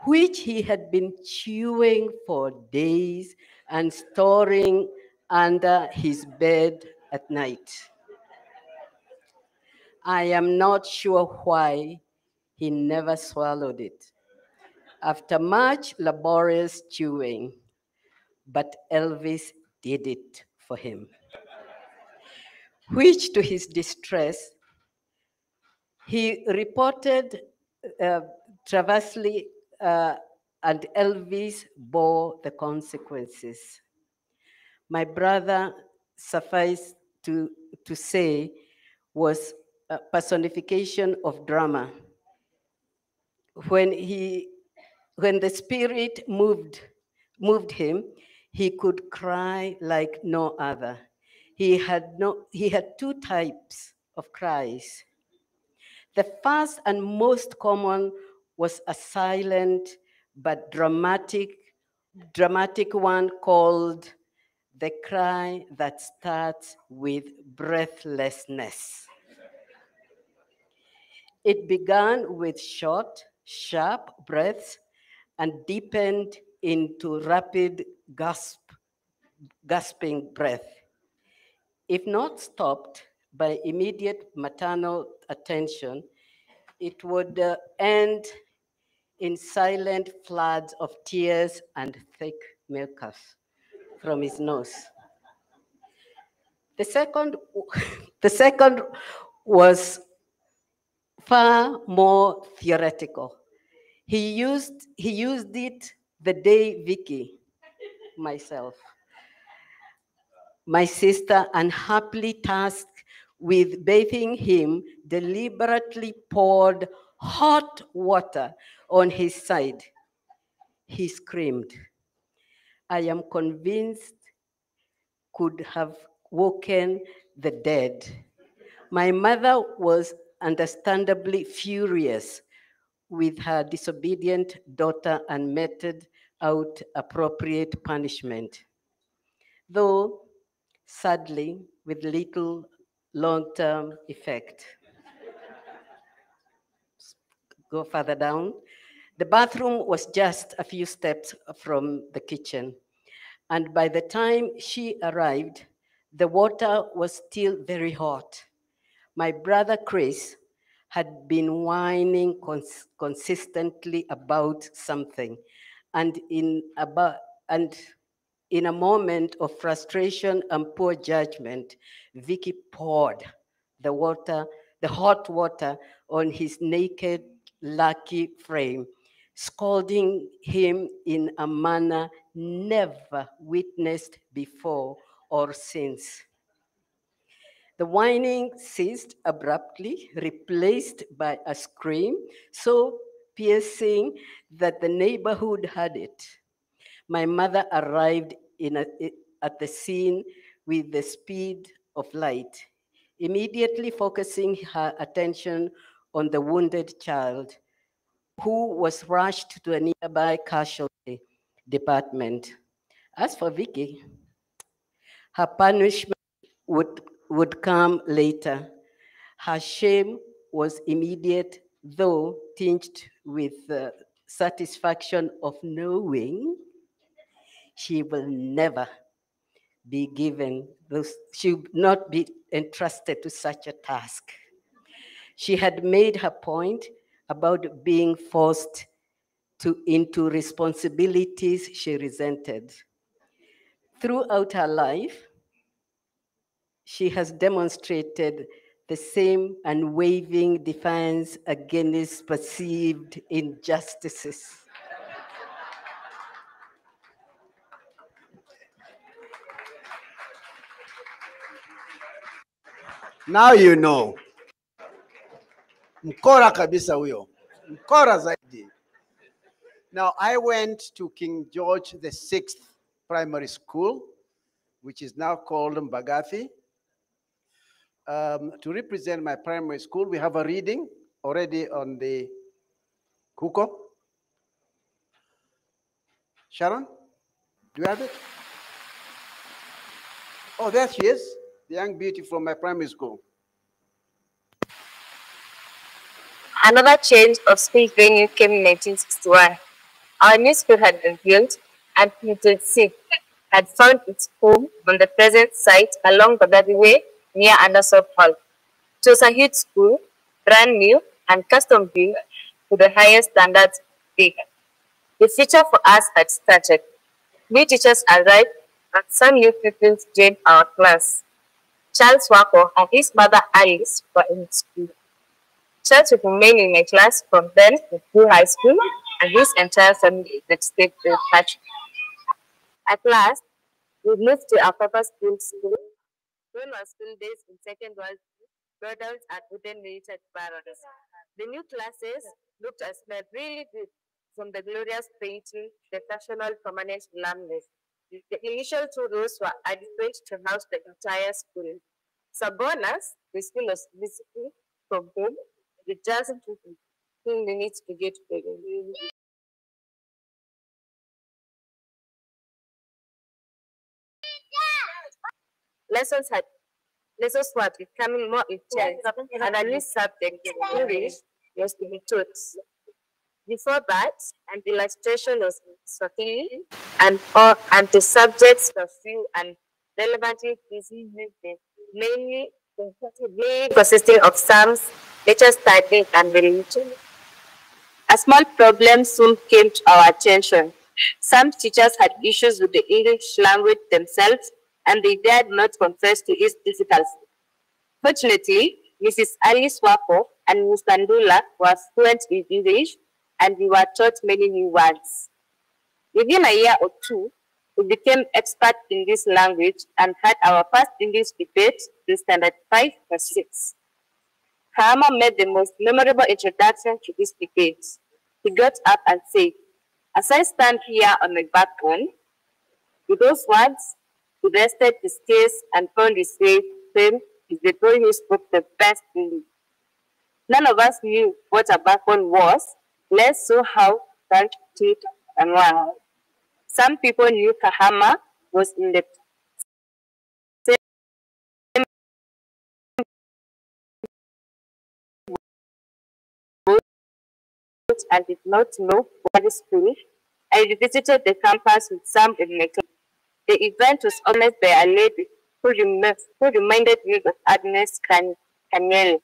which he had been chewing for days and storing under his bed at night. I am not sure why he never swallowed it after much laborious chewing, but Elvis did it for him, which to his distress, he reported traversely, and Elvis bore the consequences. My brother, suffice to say, was a personification of drama. When the spirit moved him, he could cry like no other. He had two types of cries. The first and most common was a silent but dramatic one called the cry that starts with breathlessness. It began with short, sharp breaths and deepened into rapid gasping breath. If not stopped by immediate maternal attention, it would end in silent floods of tears and thick mucus from his nose. The second was far more theoretical. He used it the day Vicky, myself, my sister, unhappily tasked with bathing him, deliberately poured hot water on his side. He screamed. I am convinced could have woken the dead. My mother was understandably furious with her disobedient daughter and meted out appropriate punishment, though sadly with little long-term effect. Go further down. The bathroom was just a few steps from the kitchen, and by the time she arrived, the water was still very hot. My brother Chris had been whining consistently about something, and in a moment of frustration and poor judgment, Vicky poured the hot water on his naked, lucky frame, scolding him in a manner never witnessed before or since. The whining ceased abruptly, replaced by a scream so piercing that the neighborhood heard it. My mother arrived at the scene with the speed of light, immediately focusing her attention on the wounded child, who was rushed to a nearby casualty department. As for Vicky, her punishment would come later. Her shame was immediate, though tinged with the satisfaction of knowing she will never be given she would not be entrusted to such a task. She had made her point about being forced into responsibilities she resented. Throughout her life, she has demonstrated the same unwavering defiance against perceived injustices. Now you know. Mkora kabisa huyo. Mkora zaidi. Now I went to King George VI Primary School, which is now called Mbagathi. To represent my primary school, we have a reading already on the Kuko. Sharon, do you have it? Oh, there she is, the young beauty from my primary school. Another change of school venue came in 1961. Our new school had been built, and P26 had found its home on the present site along the Baby Way near Anderson Hall. It was a huge school, brand new and custom built to the highest standards. The future for us had started. New teachers arrived, and some new pupils joined our class. Charles Wako and his mother Alice were in school. Charles would remain in my class from then through high school, and his entire family would stay in touch. At last, we moved to our Papa School. When our school days in Second World brothels and wooden military barracks. The new classes looked and smelled really good, from the glorious painting, the fashionable permanent laminates. The initial 2 rows were adequate to house the entire school. So bonus, the school was basically from home. It doesn't take 2 minutes to get to the Lessons were becoming more intense, and a new subject, English, was to be taught. Before that, an illustration was in Swahili, and the subjects were few and relevantly busy, mainly consisting of psalms, nature study, and religion. A small problem soon came to our attention. Some teachers had issues with the English language themselves, and they dared not confess to its difficulties. Fortunately, Mrs. Alice Wako and Mr. Ndula were fluent in English, and we were taught many new words. Within a year or two, we became experts in this language and had our first English debate in Standard 5 or 6. Kahama made the most memorable introduction to this debate. He got up and said, "As I stand here on my balcony," with those words, he rested his case and found his fame is the boy who spoke the best English. None of us knew what a backbone was, less so how to it and why. Some people knew Kahama was in the same boat and did not know what is school. I visited the campus with some in my class. The event was organized by a lady who reminded me of Agnes Kanyele.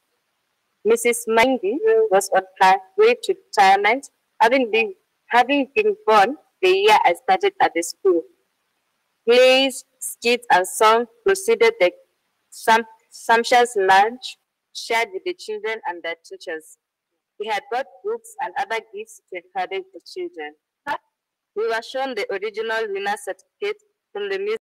Mrs. Mindy was on her way to retirement, having been born the year I started at the school. Plays, skits, and songs proceeded the sumptuous lunch shared with the children and their teachers. We had brought books and other gifts to encourage the children. We were shown the original winner certificate from the music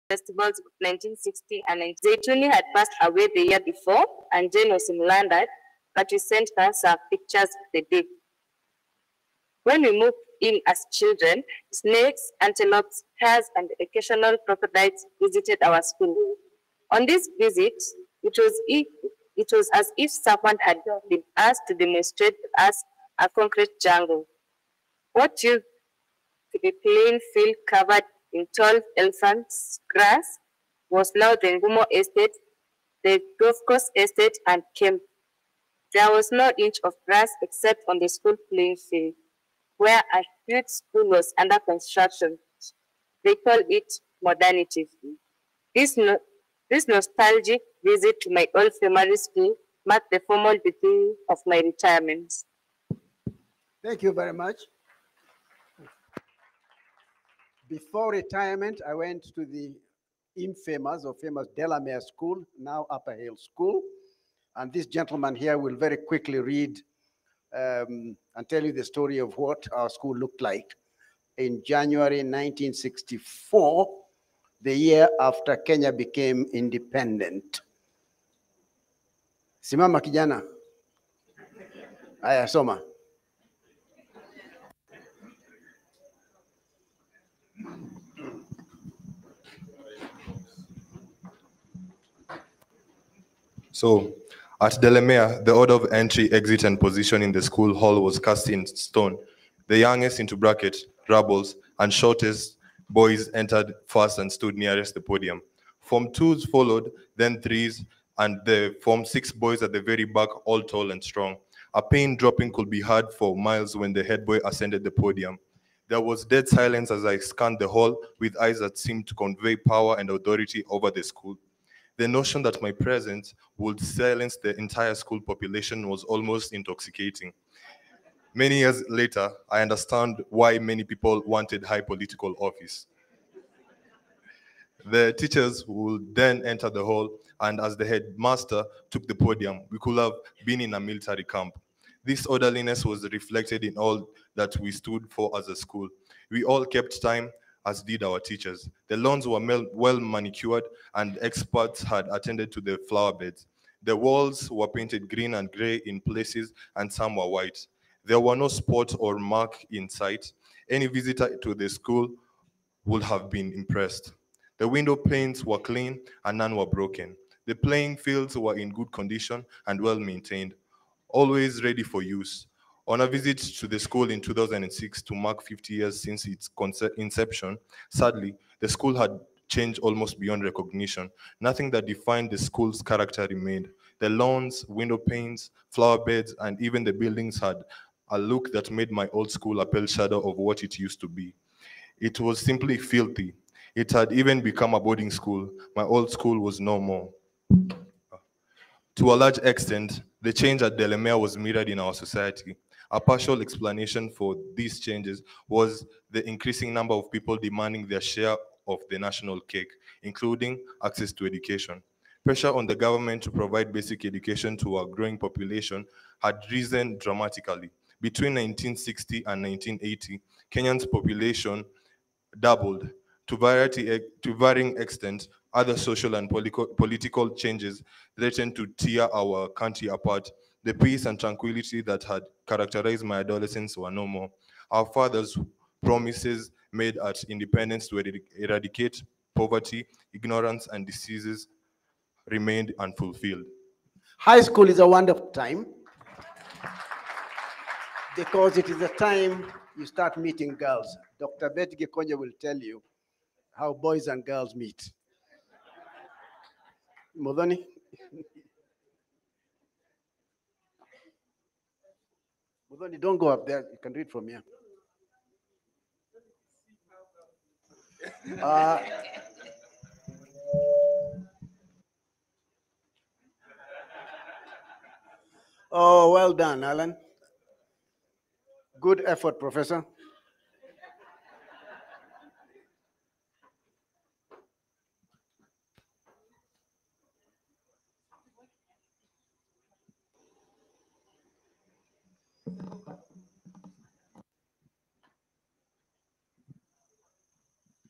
festivals of 1960 and 19. Zaituni had passed away the year before, and Jane was in London, but we sent her some pictures of the day. When we moved in as children, snakes, antelopes, hares, and occasional crocodiles visited our school. On this visit, it was as if someone had been asked to demonstrate to us a concrete jungle. What used to be plain field covered in tall elephants grass was now the Ngumo estate, the golf course estate, and camp. There was no inch of grass except on the school playing field, where a huge school was under construction. They call it modernity. This nostalgic visit to my old primary school marked the formal beginning of my retirement. Thank you very much. Before retirement, I went to the infamous or famous Delamere School, now Upper Hill School. And this gentleman here will very quickly read and tell you the story of what our school looked like in January 1964, the year after Kenya became independent. Simama kijana. Aya, soma. So, at Delamere, the order of entry, exit, and position in the school hall was cast in stone. The youngest into bracket, rebels, and shortest boys entered first and stood nearest the podium. Form 2s followed, then 3s, and the Form 6 boys at the very back, all tall and strong. A pin dropping could be heard for miles when the head boy ascended the podium. There was dead silence as I scanned the hall with eyes that seemed to convey power and authority over the school. The notion that my presence would silence the entire school population was almost intoxicating. Many years later, I understand why many people wanted high political office. The teachers would then enter the hall, and as the headmaster took the podium, we could have been in a military camp. This orderliness was reflected in all that we stood for as a school. We all kept time, as did our teachers. The lawns were well manicured, and experts had attended to the flower beds. The walls were painted green and gray in places, and some were white. There were no spot or mark in sight. Any visitor to the school would have been impressed. The window panes were clean and none were broken. The playing fields were in good condition and well maintained, always ready for use. On a visit to the school in 2006 to mark 50 years since its inception, sadly, the school had changed almost beyond recognition. Nothing that defined the school's character remained. The lawns, window panes, flower beds, and even the buildings had a look that made my old school a pale shadow of what it used to be. It was simply filthy. It had even become a boarding school. My old school was no more. To a large extent, the change at Delamere was mirrored in our society. A partial explanation for these changes was the increasing number of people demanding their share of the national cake, including access to education. Pressure on the government to provide basic education to a growing population had risen dramatically. Between 1960 and 1980, Kenya's population doubled. To varying extent, other social and political changes threatened to tear our country apart. The peace and tranquility that had characterized my adolescence were no more. Our fathers' promises made at independence to eradicate poverty, ignorance, and diseases remained unfulfilled. High school is a wonderful time because it is the time you start meeting girls. Dr. Betty Gekonja will tell you how boys and girls meet. Modoni? Modoni, don't go up there. You can read from here. Oh, well done, Alan. Good effort, Professor.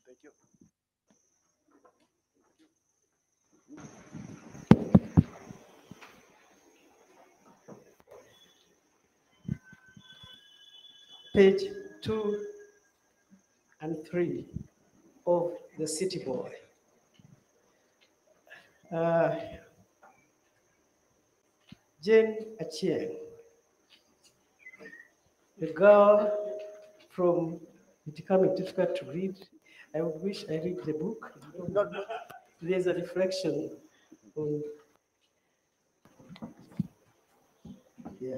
Thank you. Page 2 and 3 of the City Boy. Jane Achieng, the girl from becoming difficult to read. I would wish I read the book. There's a reflection on, yeah.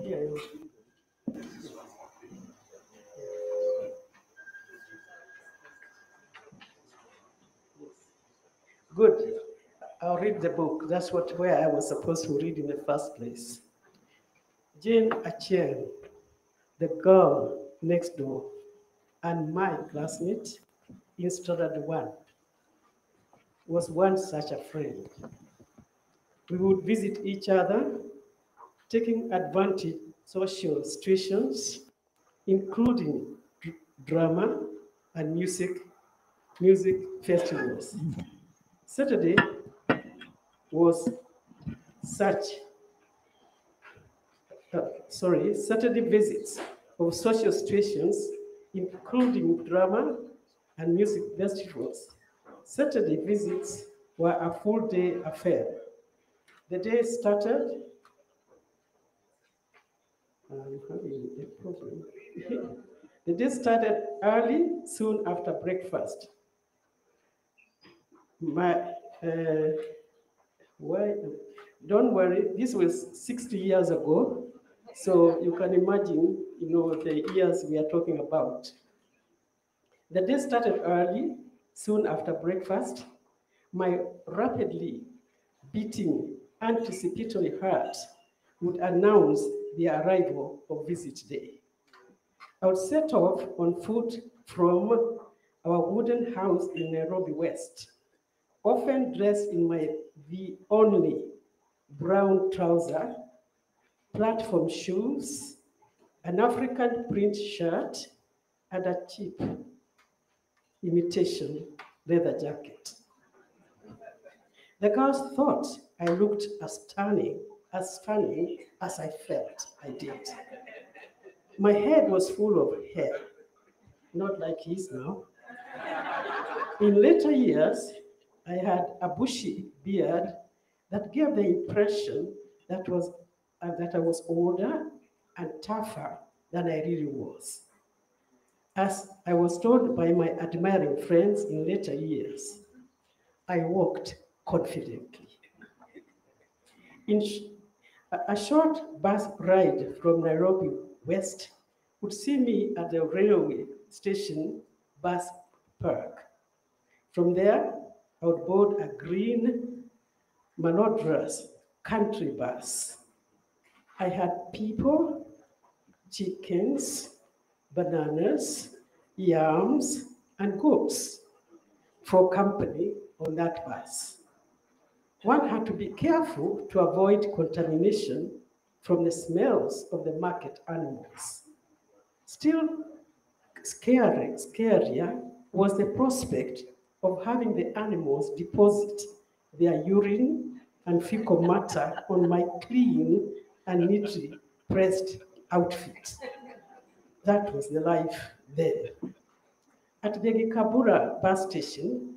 Yeah. Good. I'll read the book. That's where I was supposed to read in the first place. Jane Achieng, the girl next door, and my classmate in Standard 1, was once such a friend. We would visit each other, taking advantage of social situations, including drama and music festivals. Saturday was Saturday visits of social situations, including drama and music festivals. Saturday visits were a full-day affair. The day started. I'm having a problem. The day started early, soon after breakfast. Don't worry, this was 60 years ago, so you can imagine, the years we are talking about. The day started early, soon after breakfast. My rapidly beating anticipatory heart would announce the arrival of visit day. I would set off on foot from our wooden house in Nairobi West, often dressed in the only brown trouser, platform shoes, an African print shirt, and a cheap imitation leather jacket. The girls thought I looked as stunning as I felt I did. My head was full of hair, not like his now. In later years, I had a bushy beard that gave the impression that I was older and tougher than I really was. As I was told by my admiring friends in later years, I walked confidently. A short bus ride from Nairobi West would see me at the railway station bus park. From there, I would board a green malodorous country bus. I had people, chickens, bananas, yams, and goats for company on that bus. One had to be careful to avoid contamination from the smells of the market animals. Still scarier was the prospect of having the animals deposit their urine and fecal matter on my clean and neatly pressed outfit. That was the life then. At the Gikabura bus station,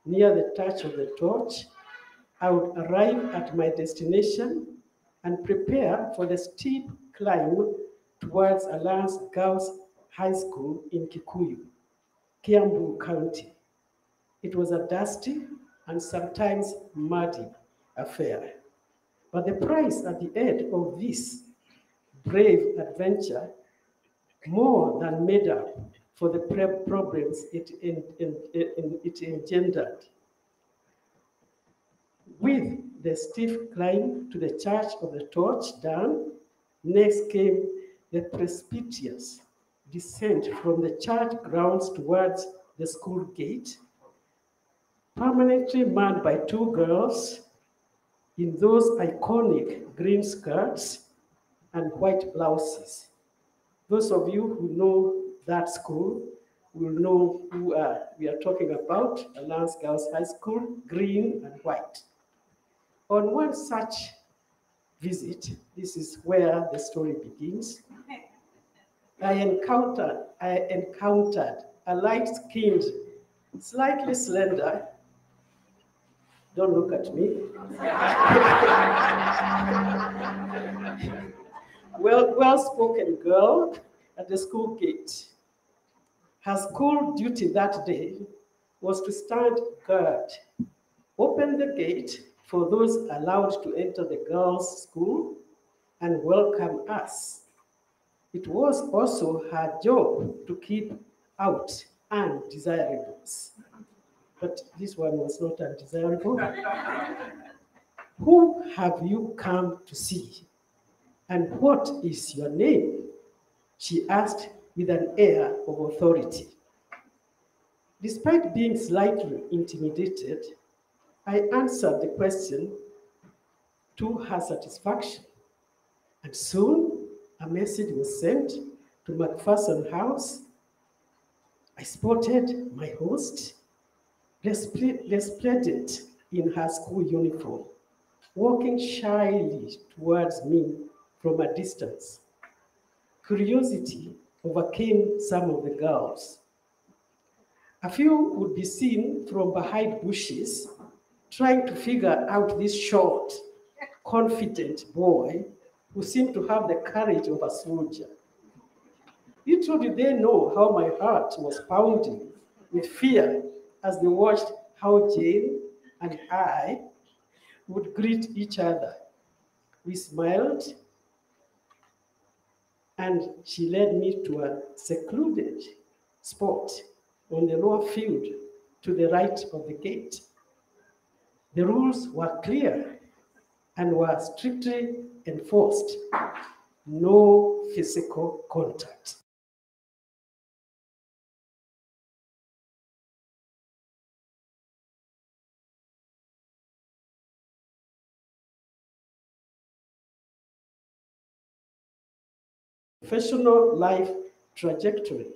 near the touch of the torch, I would arrive at my destination and prepare for the steep climb towards Alliance Girls High School in Kikuyu, Kiambu County. It was a dusty and sometimes muddy affair. But the price at the end of this brave adventure more than made up for the problems it engendered. With the stiff climb to the Church of the Torch done, next came the precipitous descent from the church grounds towards the school gate, permanently manned by two girls in those iconic green skirts and white blouses. Those of you who know that school will know who we are talking about, Alliance Girls High School, green and white. On one such visit, this is where the story begins, I encountered a light-skinned, slightly slender, don't look at me, well-spoken girl at the school gate. Her school duty that day was to stand guard, open the gate for those allowed to enter the girls' school, and welcome us. It was also her job to keep out undesirables. But this one was not undesirable. Who have you come to see? And what is your name? She asked with an air of authority. Despite being slightly intimidated, I answered the question to her satisfaction. And soon a message was sent to McPherson House. I spotted my host, resplendent in her school uniform, walking shyly towards me from a distance. Curiosity overcame some of the girls. A few would be seen from behind bushes trying to figure out this short, confident boy who seemed to have the courage of a soldier. Little did they know how my heart was pounding with fear as they watched how Jane and I would greet each other. We smiled, and she led me to a secluded spot on the lower field to the right of the gate. The rules were clear and were strictly enforced. No physical contact. Professional life trajectory.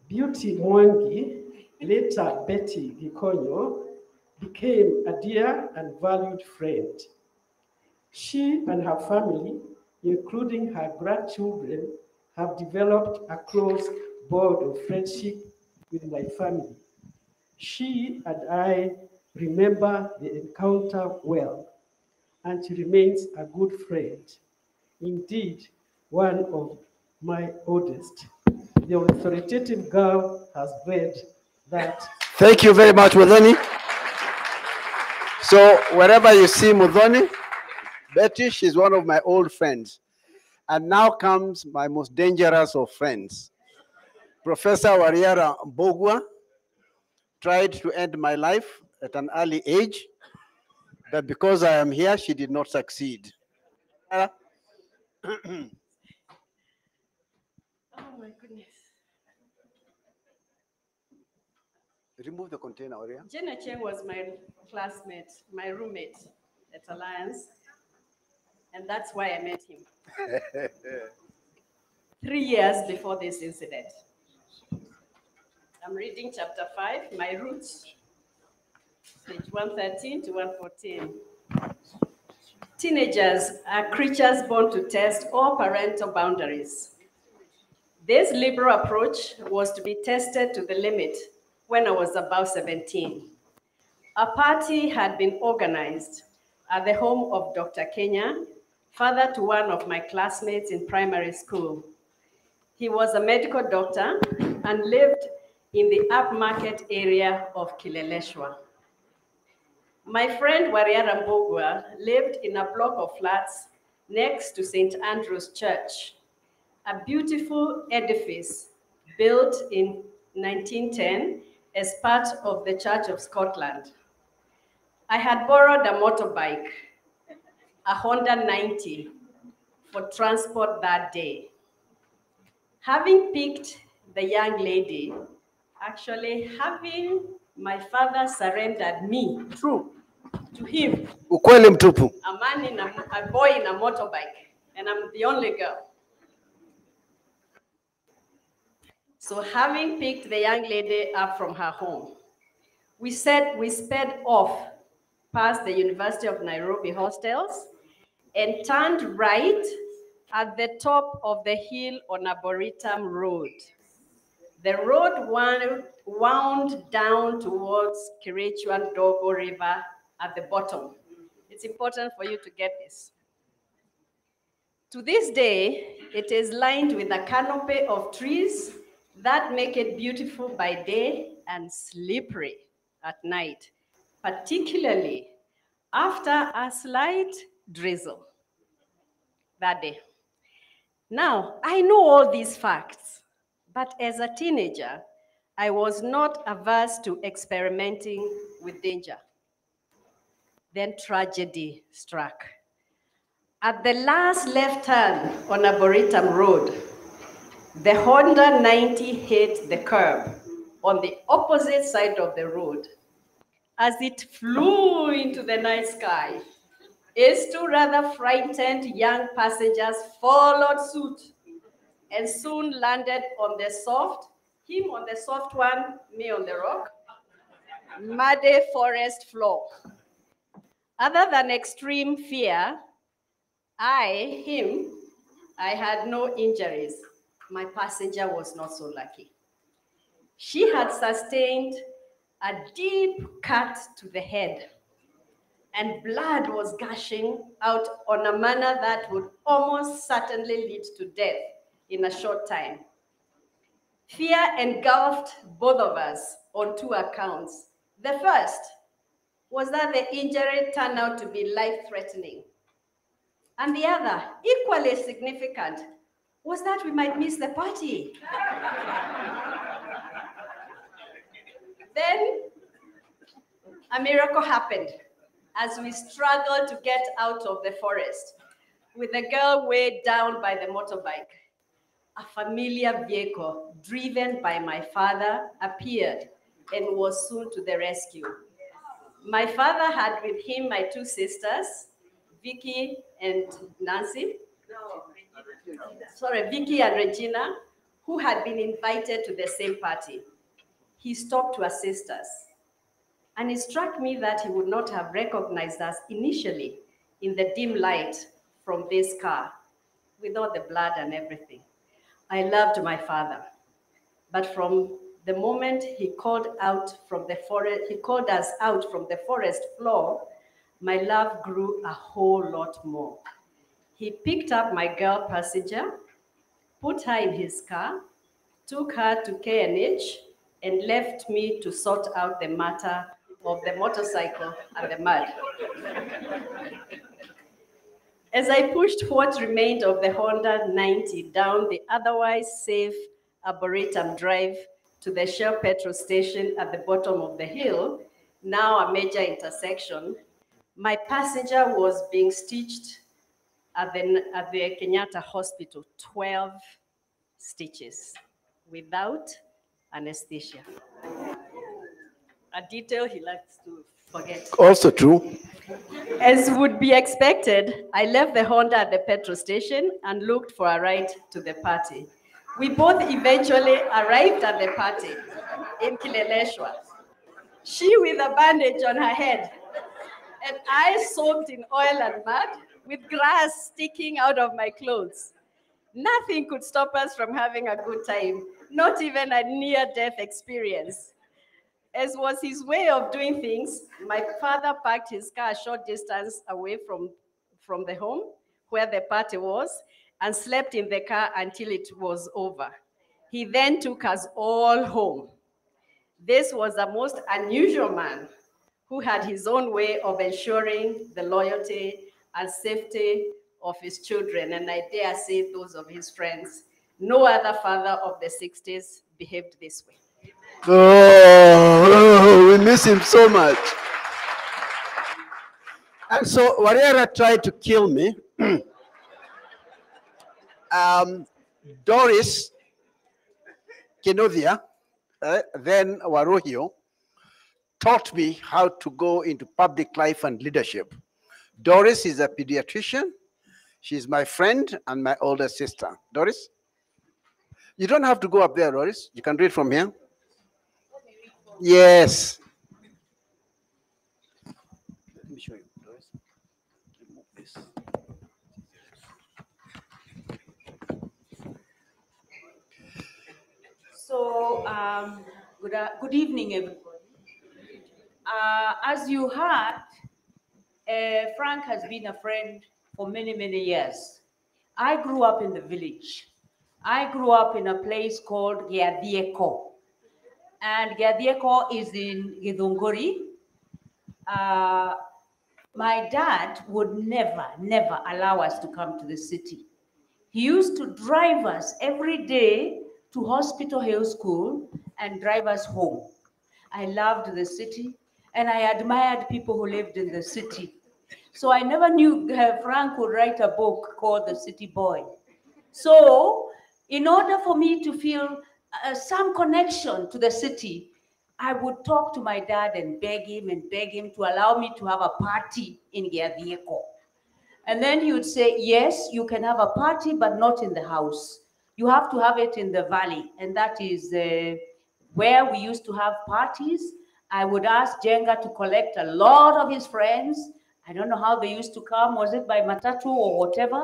Beauty Mwangi, later Betty Gikonyo, became a dear and valued friend. She and her family, including her grandchildren, have developed a close bond of friendship with my family. She and I remember the encounter well, and she remains a good friend. indeed one of my oldest. The authoritative girl has read that. Thank you very much, Muthoni. So wherever you see Muthoni, Betty, she's one of my old friends. And now comes my most dangerous of friends. Professor Wariara Mbogwa tried to end my life at an early age, but because I am here, she did not succeed. Oh my goodness. Remove the container, Wariara. Jenna Cheng was my classmate, my roommate at Alliance, and that's why I met him. 3 years before this incident. I'm reading chapter 5, My Roots, page 113 to 114. Teenagers are creatures born to test all parental boundaries. This liberal approach was to be tested to the limit when I was about 17. A party had been organized at the home of Dr. Kenya, father to one of my classmates in primary school. He was a medical doctor and lived in the upmarket area of Kileleshwa. My friend Wariara Mbogwa lived in a block of flats next to St. Andrew's Church, a beautiful edifice built in 1910 as part of the Church of Scotland. I had borrowed a motorbike, a Honda 90, for transport that day. Having picked the young lady, actually having my father surrendered me to him. Ukweli mtupu. A boy in a motorbike, and I'm the only girl. So having picked the young lady up from her home, we sped off past the University of Nairobi hostels and turned right at the top of the hill on Arboretum Road. The road wound down towards Kirichuan Dogo River at the bottom. It's important for you to get this. To this day, it is lined with a canopy of trees that make it beautiful by day and slippery at night, particularly after a slight drizzle that day. Now, I know all these facts, but as a teenager, I was not averse to experimenting with danger. Then tragedy struck. At the last left turn on Arboretum Road, the Honda 90 hit the curb on the opposite side of the road. As it flew into the night sky, its two rather frightened young passengers followed suit and soon landed on the soft, him on the soft one, me on the rock, muddy forest floor. Other than extreme fear, I had no injuries. My passenger was not so lucky. She had sustained a deep cut to the head, and blood was gushing out on a manner that would almost certainly lead to death in a short time. Fear engulfed both of us on two accounts. The first was that the injury turned out to be life-threatening. And the other, equally significant, was that we might miss the party. Then a miracle happened as we struggled to get out of the forest with the girl weighed down by the motorbike. A familiar vehicle driven by my father appeared and was soon to the rescue. My father had with him my two sisters, Vicky and Nancy. Vicky and Regina, who had been invited to the same party. He stopped to assist us. And it struck me that he would not have recognized us initially in the dim light from this car, with all the blood and everything. I loved my father, but from the moment he called us out from the forest floor, my love grew a whole lot more. He picked up my girl passenger, put her in his car, took her to K&H, and left me to sort out the matter of the motorcycle and the mud. As I pushed what remained of the Honda 90 down the otherwise safe Arboretum Drive to the Shell petrol station at the bottom of the hill, now a major intersection, my passenger was being stitched at the Kenyatta Hospital, 12 stitches without anesthesia. A detail he likes to forget. Also true. As would be expected, I left the Honda at the petrol station and looked for a ride to the party. We both eventually arrived at the party in Kileleshwa. She with a bandage on her head, and I soaked in oil and mud with grass sticking out of my clothes. Nothing could stop us from having a good time, not even a near-death experience. As was his way of doing things, my father parked his car a short distance away from the home where the party was and slept in the car until it was over. He then took us all home. This was a most unusual man who had his own way of ensuring the loyalty and safety of his children, and I dare say those of his friends. No other father of the 60s behaved this way. Oh, we miss him so much. And so Warriera tried to kill me. Doris Kenodia, then Warohio, taught me how to go into public life and leadership. Doris is a pediatrician. She's my friend and my older sister. Doris? You don't have to go up there, Doris. You can read from here. Yes. Let me show you, Doris. Remove this. So, good evening, everybody. As you heard, Frank has been a friend for many, many years. I grew up in the village. I grew up in a place called Giadieko. And Giadieko is in Githunguri. My dad would never allow us to come to the city. He used to drive us every day to Hospital Hill School and drive us home. I loved the city and I admired people who lived in the city. So I never knew Frank would write a book called The City Boy. So in order for me to feel some connection to the city, I would talk to my dad and beg him to allow me to have a party in Giadieko. And then he would say, yes, you can have a party, but not in the house. You have to have it in the valley. And that is where we used to have parties. I would ask Njenga to collect a lot of his friends. I don't know how they used to come. Was it by matatu or whatever?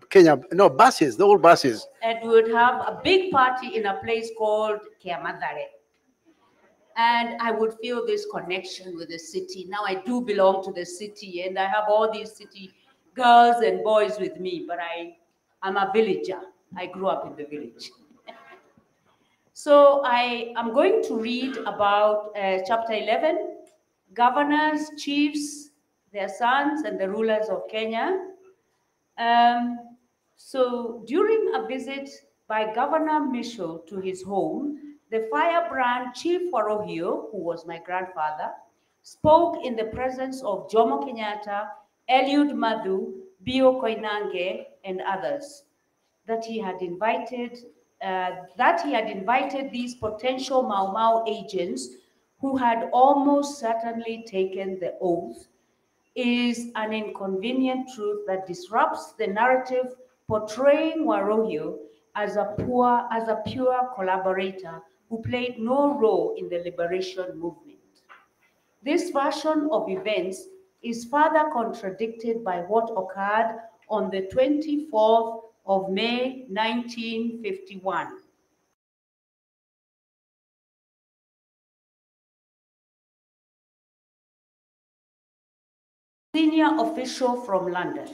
Kenya, no, buses, the old buses. And we would have a big party in a place called Kiamadare. And I would feel this connection with the city. Now I do belong to the city and I have all these city girls and boys with me, but I'm a villager. I grew up in the village. So I am going to read about chapter 11, governors, chiefs, their sons, and the rulers of Kenya. So during a visit by Governor Mitchell to his home, the firebrand Chief Warohio, who was my grandfather, spoke in the presence of Jomo Kenyatta, Eliud Madhu, Bio Koinange, and others, that he had invited these potential Mau Mau agents who had almost certainly taken the oath is an inconvenient truth that disrupts the narrative portraying Warohio as a pure collaborator who played no role in the liberation movement. This version of events is further contradicted by what occurred on the 24th of May, 1951. Senior official from London,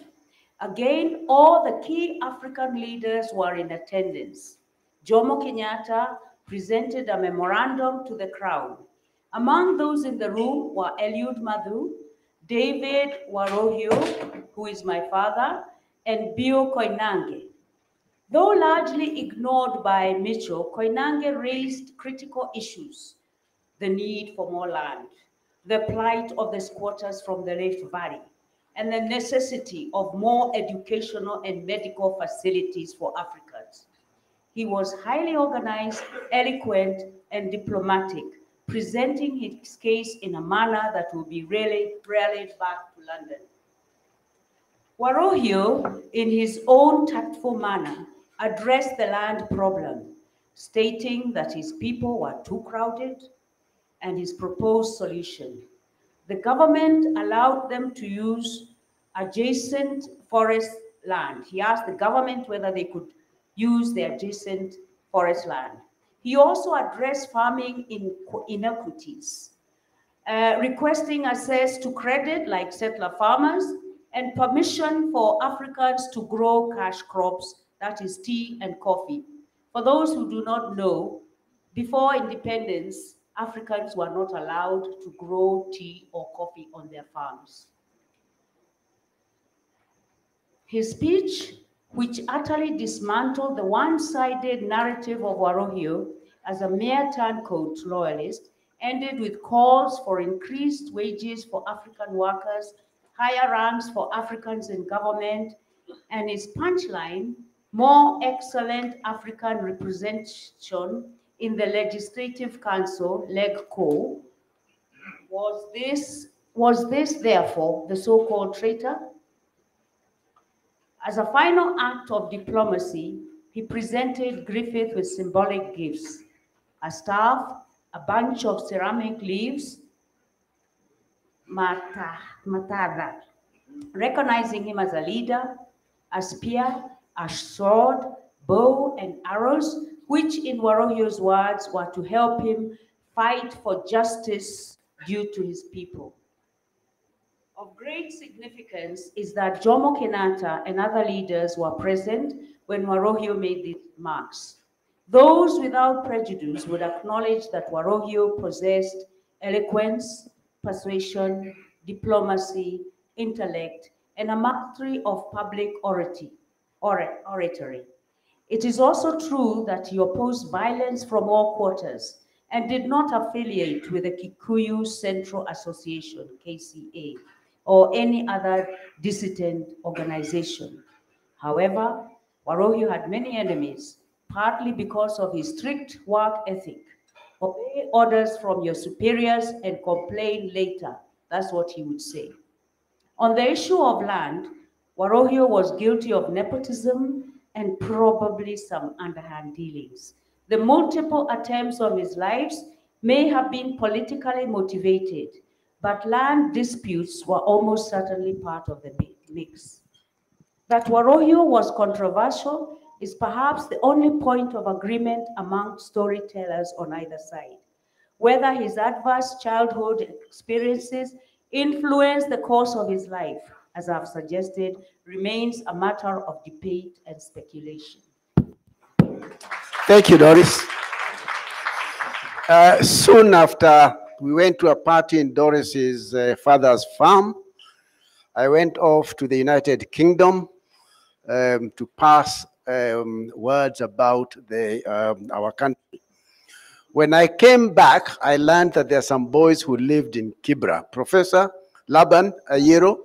Again, all the key African leaders were in attendance. Jomo Kenyatta presented a memorandum to the crowd. Among those in the room were Eliud Madhu, David Warohio, who is my father, and Bio Koinange. Though largely ignored by Mitchell, Koinange raised critical issues: the need for more land, the plight of the squatters from the Rift Valley, and the necessity of more educational and medical facilities for Africans. He was highly organized, eloquent, and diplomatic, presenting his case in a manner that will be rallied back to London. Warohio, in his own tactful manner, addressed the land problem, stating that his people were too crowded, and his proposed solution: the government allowed them to use adjacent forest land. He asked the government whether they could use the adjacent forest land. He also addressed farming inequities, requesting access to credit like settler farmers and permission for Africans to grow cash crops, that is tea and coffee. For those who do not know, before independence, Africans were not allowed to grow tea or coffee on their farms. His speech, which utterly dismantled the one-sided narrative of Warohio as a mere turncoat loyalist, ended with calls for increased wages for African workers, higher ranks for Africans in government, and his punchline, more excellent African representation in the Legislative Council, LegCo. Was this therefore the so-called traitor? As a final act of diplomacy, he presented Griffith with symbolic gifts: a staff, a bunch of ceramic leaves, matada, recognizing him as a leader, a spear, a sword, bow, and arrows, which in Warohio's words were to help him fight for justice due to his people. Of great significance is that Jomo Kenyatta and other leaders were present when Warohio made these remarks. Those without prejudice would acknowledge that Warohio possessed eloquence, persuasion, diplomacy, intellect, and a mastery of public oratory. It is also true that he opposed violence from all quarters and did not affiliate with the Kikuyu Central Association, KCA, or any other dissident organization. However, Warohio had many enemies, partly because of his strict work ethic. Obey orders from your superiors and complain later. That's what he would say. On the issue of land, Warohio was guilty of nepotism and probably some underhand dealings. The multiple attempts on his lives may have been politically motivated, but land disputes were almost certainly part of the mix. That Warohio was controversial is perhaps the only point of agreement among storytellers on either side. Whether his adverse childhood experiences influenced the course of his life, as I've suggested, remains a matter of debate and speculation. Thank you, Doris. Soon after we went to a party in Doris's father's farm, I went off to the United Kingdom to pass words about our country. When I came back, I learned that there are some boys who lived in Kibra. Professor Laban Ayero,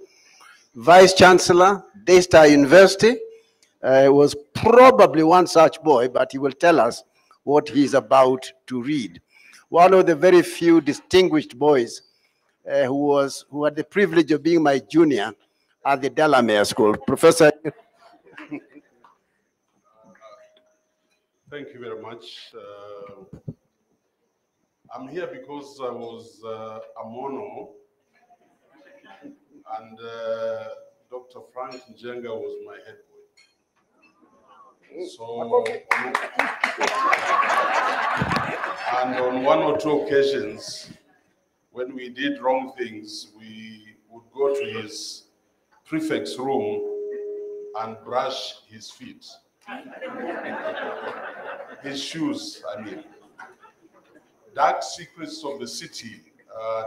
Vice Chancellor, Daystar University, was probably one such boy, but he will tell us what he's about to read. One of the very few distinguished boys who had the privilege of being my junior at the Delamere School. Professor. Thank you very much. I'm here because I was a mono, and Dr. Frank Njenga was my head boy. So, and on one or two occasions, when we did wrong things, we would go to his prefect's room and brush his feet. His shoes, I mean. Dark secrets of the city,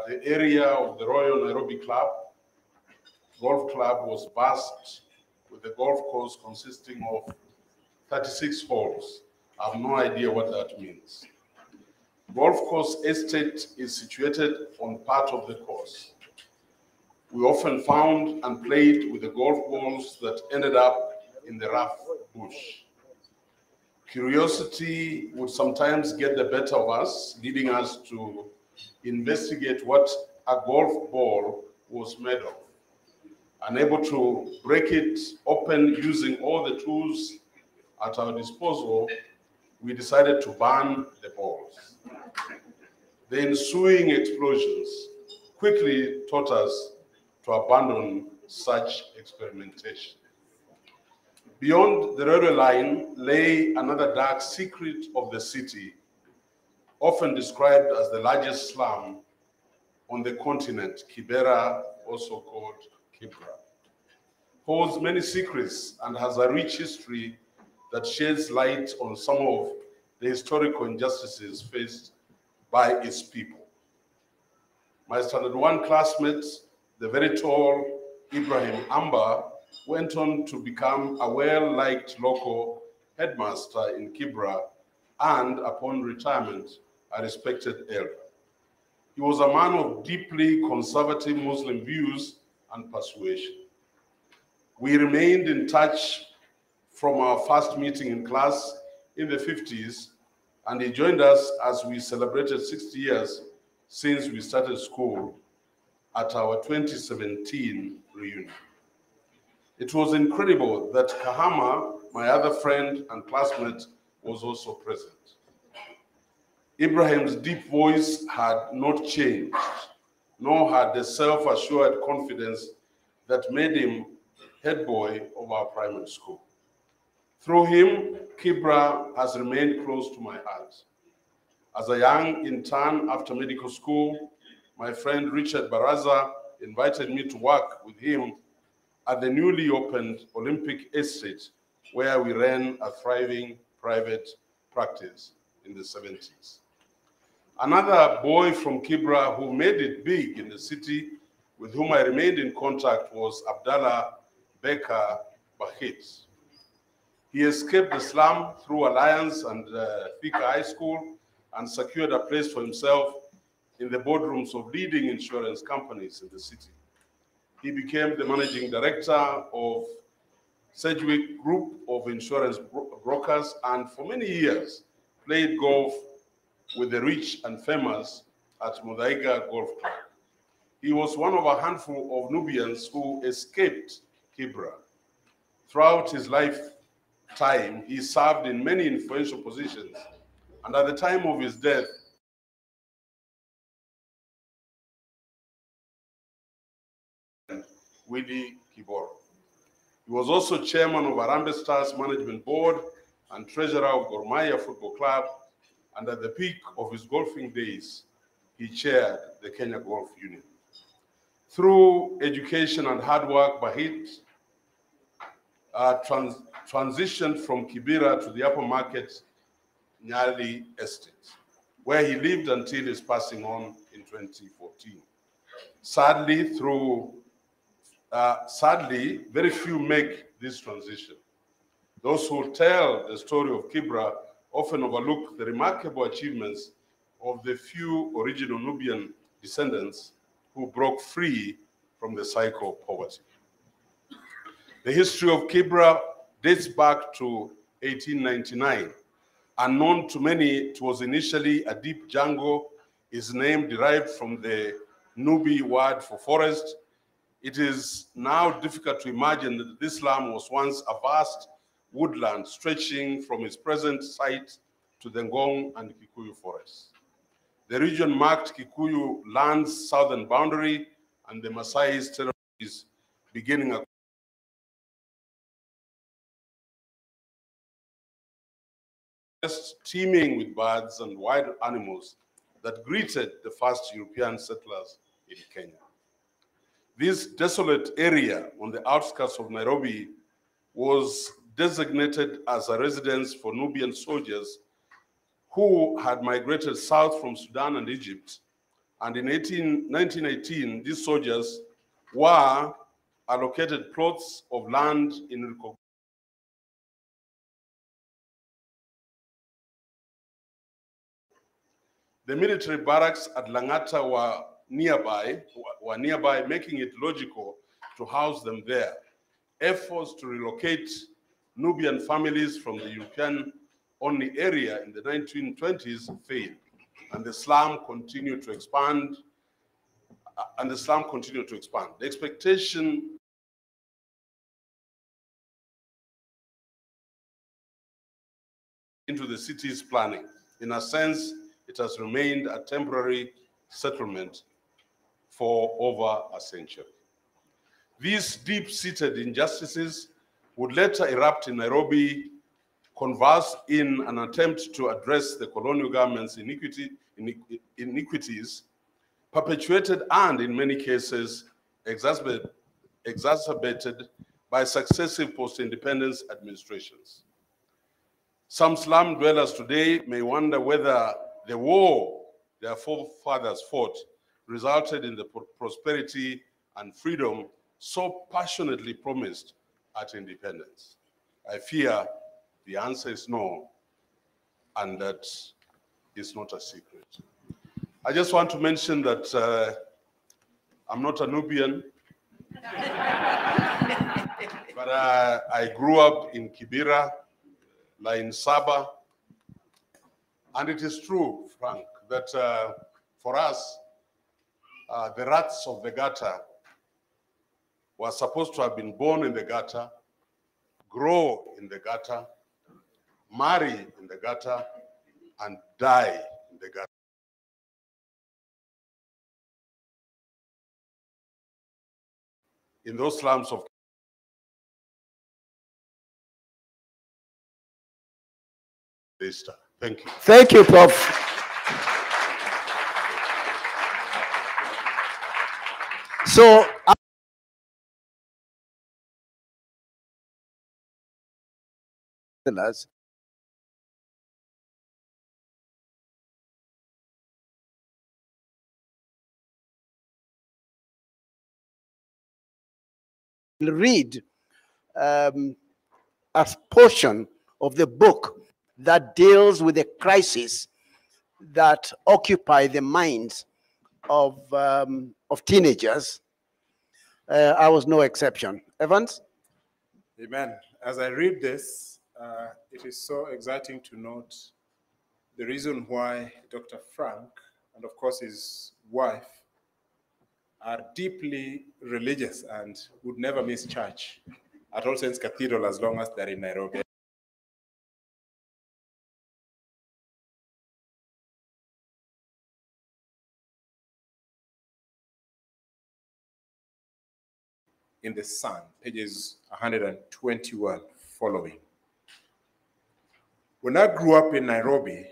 the area of the Royal Nairobi Golf Club was vast, with the golf course consisting of 36 holes. I have no idea what that means. Golf course estate is situated on part of the course. We often found and played with the golf balls that ended up in the rough bush. Curiosity would sometimes get the better of us, leading us to investigate what a golf ball was made of. Unable to break it open using all the tools at our disposal, we decided to burn the balls. The ensuing explosions quickly taught us to abandon such experimentation. Beyond the railway line lay another dark secret of the city, often described as the largest slum on the continent, Kibera, also called Kibra. Holds many secrets and has a rich history that sheds light on some of the historical injustices faced by its people. My Standard 1 classmate, the very tall Ibrahim Amba, went on to become a well-liked local headmaster in Kibra and, upon retirement, a respected elder. He was a man of deeply conservative Muslim views and persuasion. We remained in touch from our first meeting in class in the 50s, and he joined us as we celebrated 60 years since we started school at our 2017 reunion. It was incredible that Kahama, my other friend and classmate, was also present. Ibrahim's deep voice had not changed, nor had the self-assured confidence that made him head boy of our primary school. Through him, Kibra has remained close to my heart. As a young intern after medical school, my friend Richard Baraza invited me to work with him at the newly opened Olympic Estate, where we ran a thriving private practice in the 70s. Another boy from Kibra who made it big in the city, with whom I remained in contact, was Abdallah Beka Bahit. He escaped the slum through Alliance and Thika High School and secured a place for himself in the boardrooms of leading insurance companies in the city. He became the managing director of Sedgwick Group of insurance brokers and for many years played golf with the rich and famous at Muthaiga Golf Club. He was one of a handful of Nubians who escaped Kibra. Throughout his lifetime, he served in many influential positions, and at the time of his death, Willie Kiboro. He was also chairman of Harambee Stars Management Board and treasurer of Gor Mahia Football Club, and at the peak of his golfing days, he chaired the Kenya Golf Union. Through education and hard work, Bahit transitioned from Kibera to the upper market Nyali Estate, where he lived until his passing on in 2014. Sadly, very few make this transition. Those who tell the story of Kibra often overlook the remarkable achievements of the few original Nubian descendants who broke free from the cycle of poverty. The history of Kibra dates back to 1899. Unknown to many, it was initially a deep jungle. Its name derived from the Nubi word for forest. It is now difficult to imagine that this slum was once a vast woodland stretching from its present site to the Ngong and Kikuyu forests. The region marked Kikuyu land's southern boundary and the Maasai's territories beginning teeming with birds and wild animals that greeted the first European settlers in Kenya. This desolate area on the outskirts of Nairobi was designated as a residence for Nubian soldiers who had migrated south from Sudan and Egypt. And in 1918, these soldiers were allocated plots of land in the military barracks at Langata were nearby, making it logical to house them there. Efforts to relocate Nubian families from the European-only area in the 1920s failed, and the slum continued to expand. The expectation into the city's planning. In a sense, it has remained a temporary settlement for over a century. These deep-seated injustices would later erupt in Nairobi, converse in an attempt to address the colonial government's iniquities, perpetuated and, in many cases, exacerbated by successive post-independence administrations. Some slum dwellers today may wonder whether the war their forefathers fought resulted in the prosperity and freedom so passionately promised at independence. I fear the answer is no, and that is not a secret. I just want to mention that I'm not a Nubian, but I grew up in Kibera, in Saba, and it is true, Frank, that for us, the rats of the gutter were supposed to have been born in the gutter, grow in the gutter, marry in the gutter, and die in the gutter. In those slums of Thank you. Thank you, Prof. So, read a portion of the book that deals with the crisis that occupy the minds of teenagers. I was no exception. Evans? Amen. As I read this, it is so exciting to note the reason why Dr. Frank and, of course, his wife are deeply religious and would never miss church at All Saints Cathedral as long as they're in Nairobi. In the Sun, pages 121 following. When I grew up in Nairobi,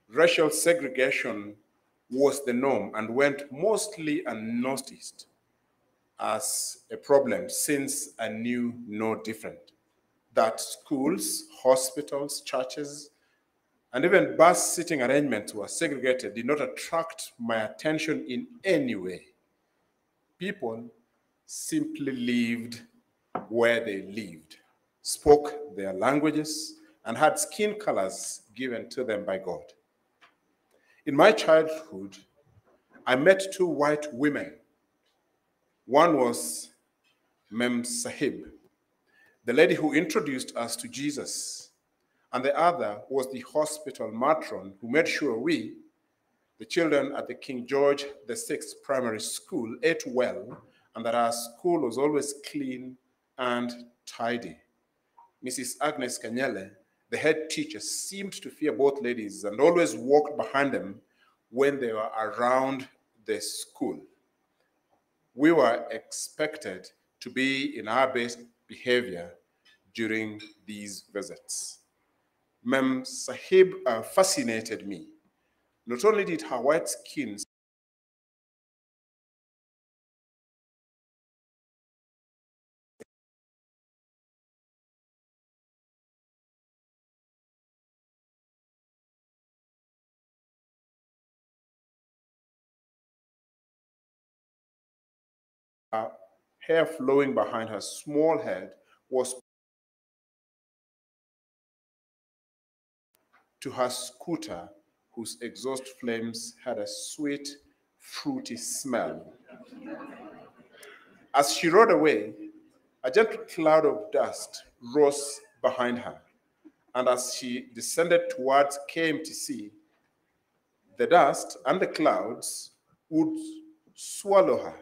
racial segregation was the norm and went mostly unnoticed as a problem, since I knew no different. That schools, hospitals, churches, and even bus sitting arrangements were segregated did not attract my attention in any way. People simply lived where they lived, spoke their languages, and had skin colors given to them by God. In my childhood, I met two white women. One was Mem Sahib, the lady who introduced us to Jesus, and the other was the hospital matron who made sure we, the children at the King George VI Primary School, ate well and that our school was always clean and tidy. Mrs. Agnes Kanyele, the head teacher, seemed to fear both ladies and always walked behind them when they were around the school. We were expected to be in our best behavior during these visits. Mem Sahib fascinated me. Not only did her white skin Her hair flowing behind her small head was to her scooter, whose exhaust flames had a sweet, fruity smell. As she rode away, a gentle cloud of dust rose behind her, and as she descended towards KMTC, the dust and the clouds would swallow her,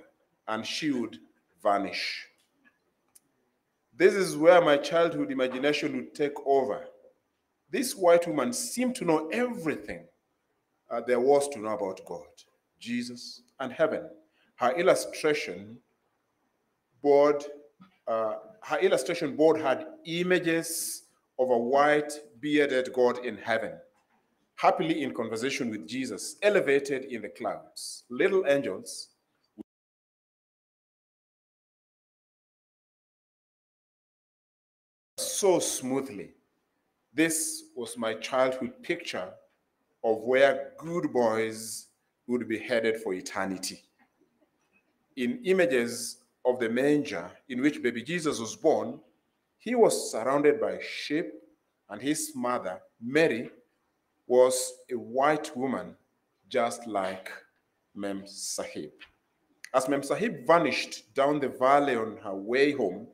and she would vanish. This is where my childhood imagination would take over. This white woman seemed to know everything there was to know about God, Jesus, and heaven. Her illustration board, had images of a white bearded God in heaven, happily in conversation with Jesus, elevated in the clouds. Little angels so smoothly. This was my childhood picture of where good boys would be headed for eternity. In images of the manger in which baby Jesus was born, he was surrounded by sheep, and his mother, Mary, was a white woman, just like Mem Sahib. As Mem Sahib vanished down the valley on her way home,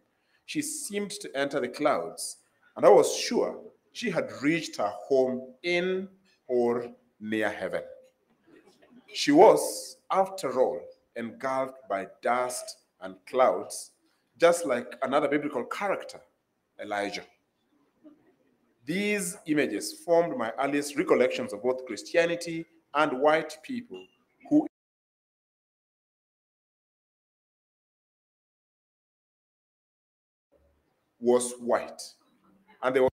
she seemed to enter the clouds, and I was sure she had reached her home in or near heaven. She was, after all, engulfed by dust and clouds, just like another biblical character, Elijah. These images formed my earliest recollections of both Christianity and white people who was white. And they were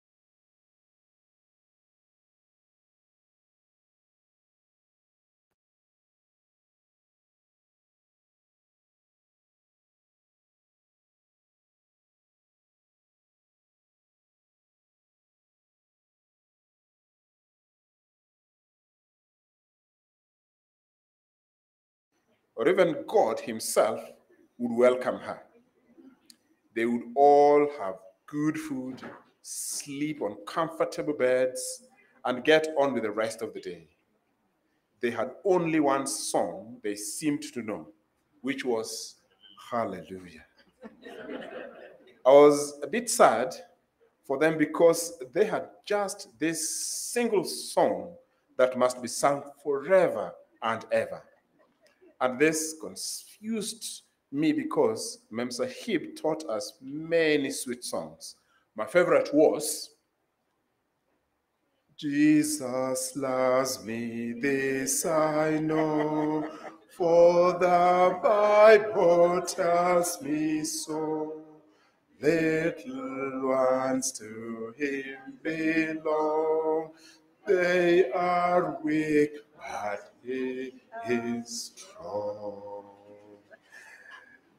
or even God himself would welcome her. They would all have good food, sleep on comfortable beds, and get on with the rest of the day. They had only one song they seemed to know, which was Hallelujah. I was a bit sad for them because they had just this single song that must be sung forever and ever. And this confused me because Mem Sahib taught us many sweet songs. My favorite was, Jesus loves me, this I know, for the Bible tells me so. Little ones to him belong, they are weak, but he is strong.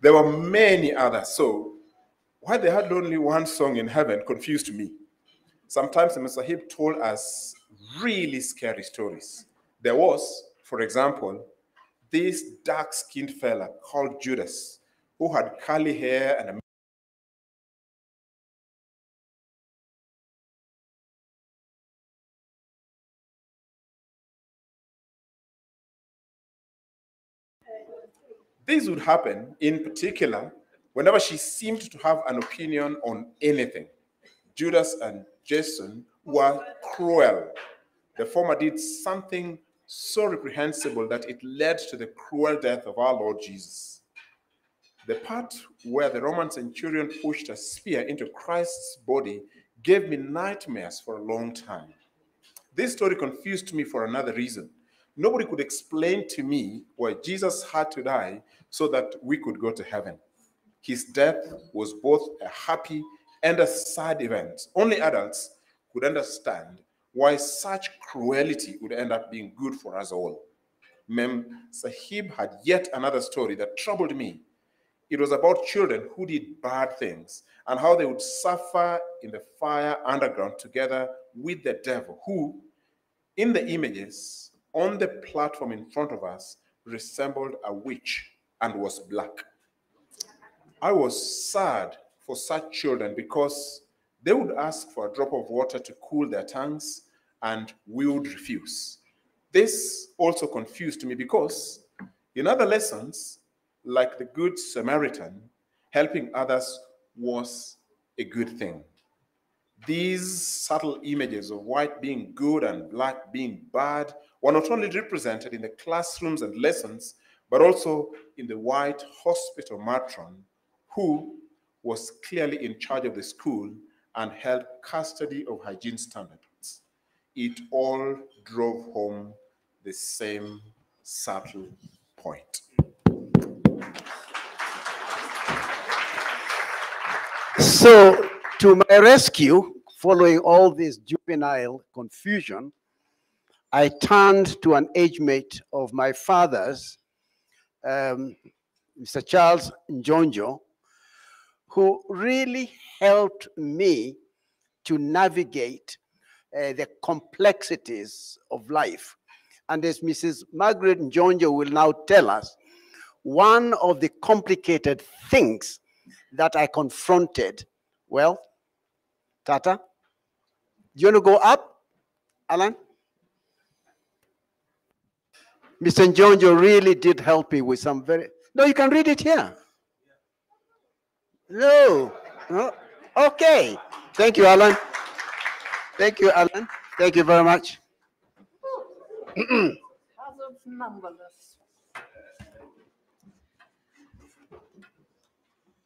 There were many others, so why they had only one song in heaven confused me. Sometimes the Sahib told us really scary stories. There was, for example, this dark-skinned fella called Judas, who had curly hair and a This would happen, in particular, whenever she seemed to have an opinion on anything. Judas and Jason were cruel. The former did something so reprehensible that it led to the cruel death of our Lord Jesus. The part where the Roman centurion pushed a spear into Christ's body gave me nightmares for a long time. This story confused me for another reason. Nobody could explain to me why Jesus had to die so that we could go to heaven. His death was both a happy and a sad event. Only adults could understand why such cruelty would end up being good for us all. Mem Sahib had yet another story that troubled me. It was about children who did bad things and how they would suffer in the fire underground together with the devil, who, in the images on the platform in front of us, resembled a witch and was black. I was sad for such children because they would ask for a drop of water to cool their tongues and we would refuse. This also confused me because in other lessons, like the Good Samaritan, helping others was a good thing. These subtle images of white being good and black being bad were not only represented in the classrooms and lessons, but also in the white hospital matron who was clearly in charge of the school and held custody of hygiene standards. It all drove home the same subtle point. So, to my rescue, following all this juvenile confusion, I turned to an age mate of my father's, Mr. Charles Njonjo, who really helped me to navigate the complexities of life. And as Mrs. Margaret Njonjo will now tell us, one of the complicated things that I confronted, well, Tata, do you want to go up, Alan? Mr. Njonjo really did help me with some very, no, you can read it here. No, no. Okay. Thank you, Alan. Thank you, Alan. Thank you very much. Hazards numberless.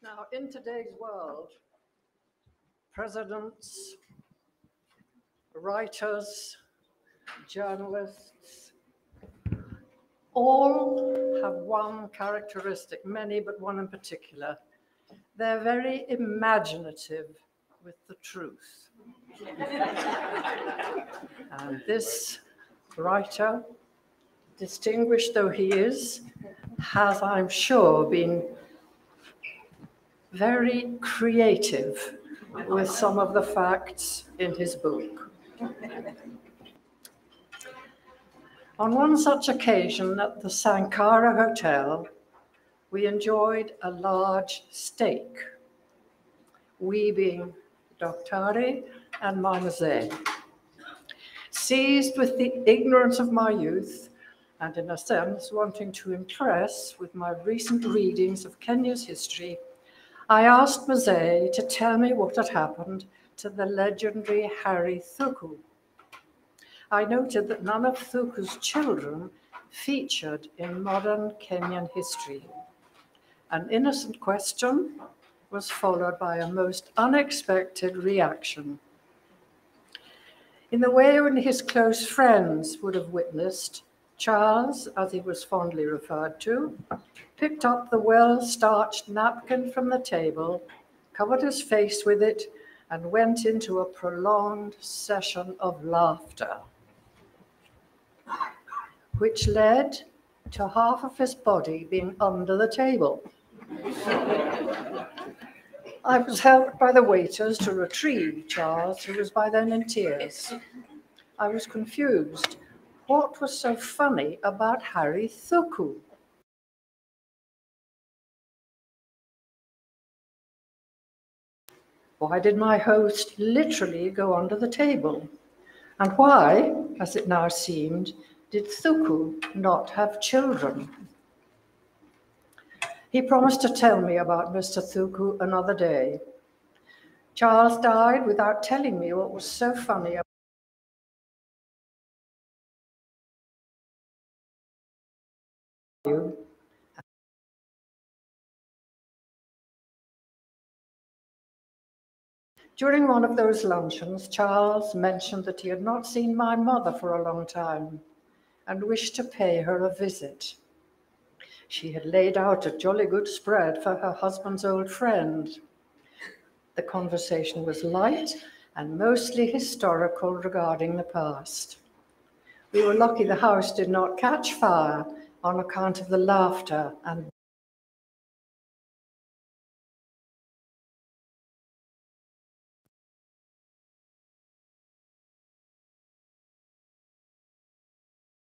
Now, in today's world, presidents, writers, journalists, all have one characteristic, many, but one in particular. They're very imaginative with the truth. And this writer, distinguished though he is, has, I'm sure, been very creative with some of the facts in his book. On one such occasion at the Sankara Hotel, we enjoyed a large steak, we being Dr. and my Mzee. Seized with the ignorance of my youth, and in a sense wanting to impress with my recent readings of Kenya's history, I asked Mzee to tell me what had happened to the legendary Harry Thuku. I noted that none of Thuku's children featured in modern Kenyan history. An innocent question was followed by a most unexpected reaction. In the way only his close friends would have witnessed, Charles, as he was fondly referred to, picked up the well-starched napkin from the table, covered his face with it, and went into a prolonged session of laughter, which led to half of his body being under the table. I was helped by the waiters to retrieve Charles, who was by then in tears. I was confused. What was so funny about Harry Thuku? Why did my host literally go under the table? And why, as it now seemed, did Thuku not have children? He promised to tell me about Mr. Thuku another day. Charles died without telling me what was so funny about you. During one of those luncheons, Charles mentioned that he had not seen my mother for a long time and wished to pay her a visit. She had laid out a jolly good spread for her husband's old friend. The conversation was light and mostly historical regarding the past. We were lucky the house did not catch fire on account of the laughter and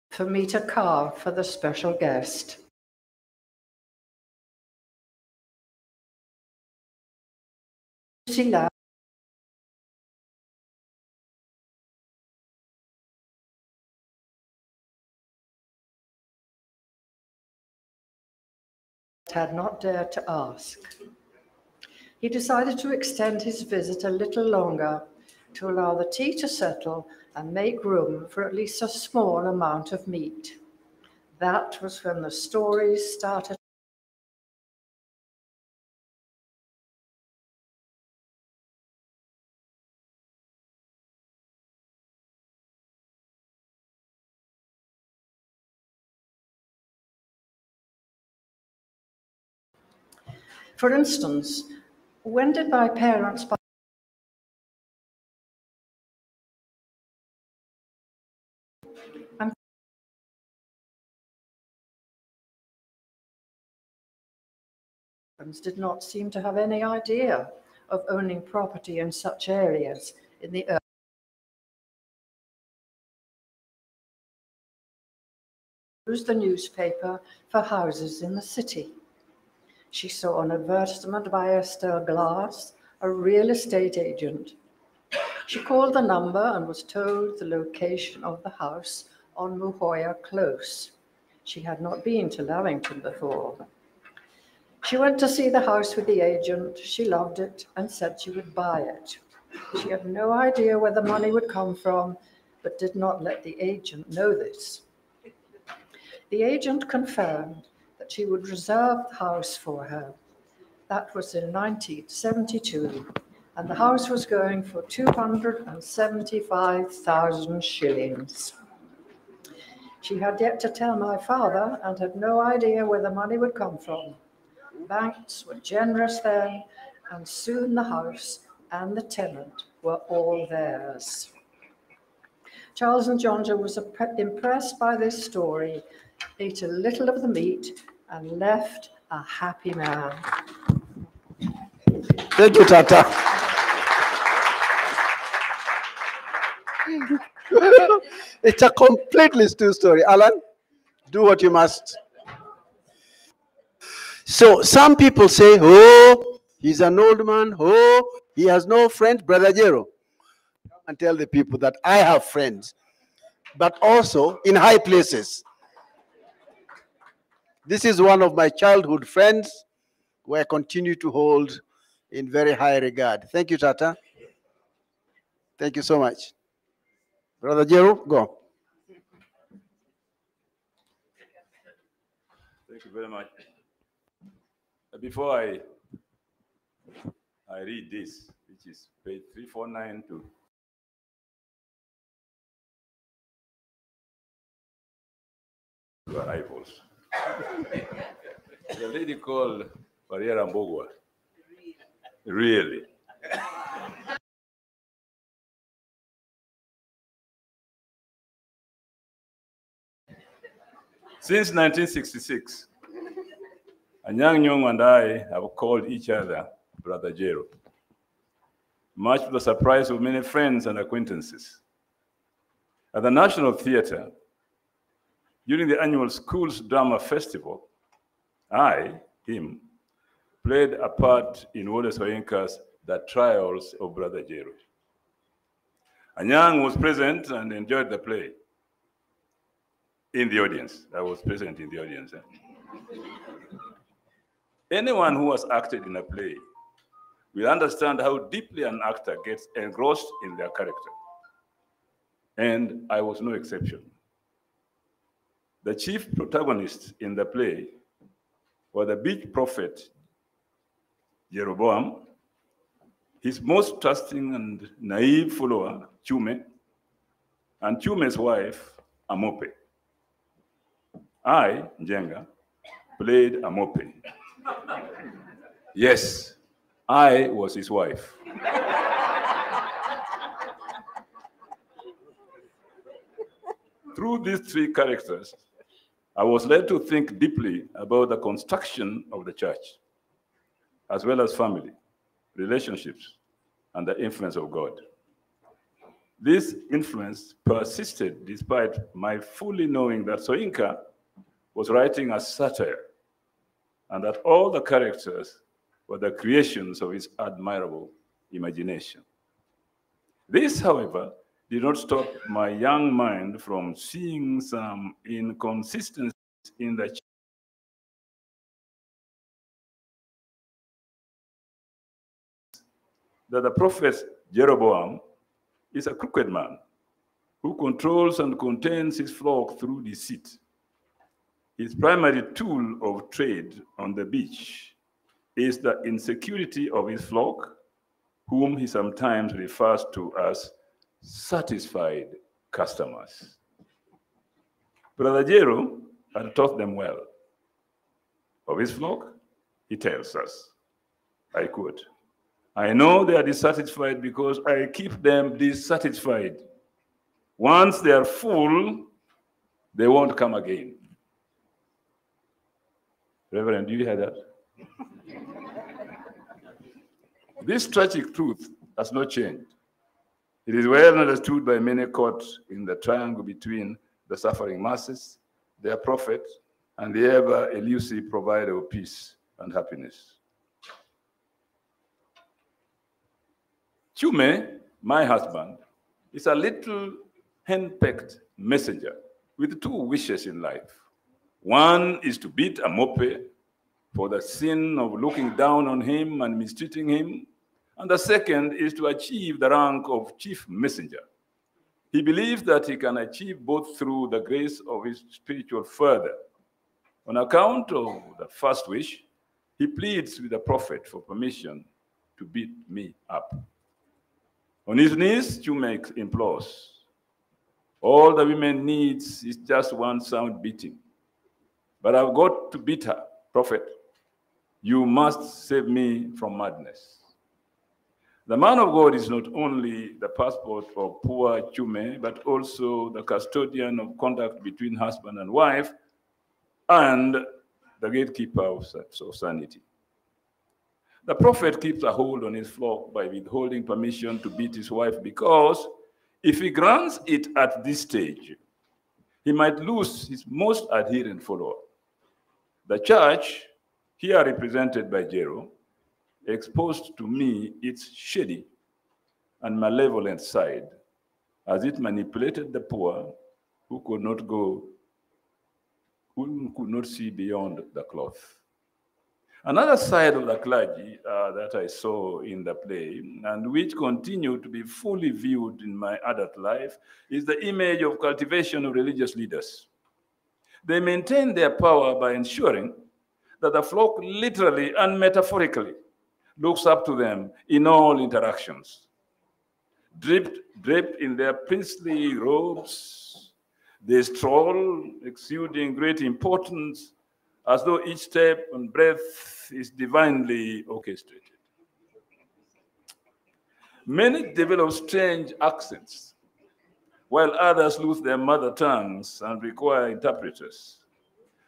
for me to carve for the special guest. had not dared to ask. He decided to extend his visit a little longer to allow the tea to settle and make room for at least a small amount of meat. That was when the stories started. For instance, when did my parents buy did not seem to have any idea of owning property in such areas in the early. Used the newspaper for houses in the city. She saw an advertisement by Esther Glass, a real estate agent. She called the number and was told the location of the house on Muhoya Close. She had not been to Lavington before. She went to see the house with the agent. She loved it and said she would buy it. She had no idea where the money would come from, but did not let the agent know this. The agent confirmed that she would reserve the house for her. That was in 1972, and the house was going for 275,000 shillings. She had yet to tell my father and had no idea where the money would come from. Banks were generous then, and soon the house and the tenant were all theirs. Charles Njenga was impressed by this story, ate a little of the meat, and left a happy man. Thank you, Tata. It's a completely true story. Alan, do what you must. So some people say, oh, he's an old man. Oh, he has no friends. Brother Jero, and tell the people that I have friends, but also in high places. This is one of my childhood friends who I continue to hold in very high regard. Thank you, Tata. Thank you so much. Brother Jero, go. Thank you very much. Before I read this, which is page 349 to your eyeballs. There's a lady called Mariera Mbogwa. Really? Since 1966, Anyang Nyong and I have called each other Brother Jero, much to the surprise of many friends and acquaintances. At the National Theatre, during the annual Schools Drama Festival, him, played a part in Wole Soyinka's The Trials of Brother Jero. Anyang was present and enjoyed the play. In the audience, I was present in the audience. Anyone who has acted in a play will understand how deeply an actor gets engrossed in their character. And I was no exception. The chief protagonist in the play was the beach prophet, Jeroboam, his most trusting and naive follower, Chume, and Chume's wife, Amope. I, Njenga, played Amope. Yes, I was his wife. Through these three characters, I was led to think deeply about the construction of the church, as well as family, relationships, and the influence of God. This influence persisted despite my fully knowing that Soyinka was writing a satire, and that all the characters were the creations of his admirable imagination. This, however, did not stop my young mind from seeing some inconsistencies in the that the prophet Jeroboam is a crooked man who controls and contains his flock through deceit. His primary tool of trade on the beach is the insecurity of his flock, whom he sometimes refers to as satisfied customers. Brother Jero had taught them well. Of his flock, he tells us, I quote, I know they are dissatisfied because I keep them dissatisfied. Once they are full, they won't come again. Reverend, do you hear that? This tragic truth has not changed. It is well understood by many caught in the triangle between the suffering masses, their prophet, and the ever elusive provider of peace and happiness. Chume, my husband, is a little hen-pecked messenger with two wishes in life. One is to beat Amope for the sin of looking down on him and mistreating him, and the second is to achieve the rank of chief messenger. He believes that he can achieve both through the grace of his spiritual father. On account of the first wish, he pleads with the prophet for permission to beat me up. On his knees, Chume implores. All the woman needs is just one sound beating. But I've got to beat her, prophet. You must save me from madness. The man of God is not only the passport of poor Chume, but also the custodian of conduct between husband and wife, and the gatekeeper of sanity. The prophet keeps a hold on his flock by withholding permission to beat his wife because if he grants it at this stage, he might lose his most adherent follower. The church, here represented by Jero, exposed to me its shady and malevolent side as it manipulated the poor who could not see beyond the cloth. Another side of the clergy that I saw in the play, and which continue to be fully viewed in my adult life, is the image of cultivation of religious leaders. They maintain their power by ensuring that the flock literally and metaphorically looks up to them in all interactions. Draped in their princely robes, they stroll, exuding great importance, as though each step and breath is divinely orchestrated. Many develop strange accents, while others lose their mother tongues and require interpreters.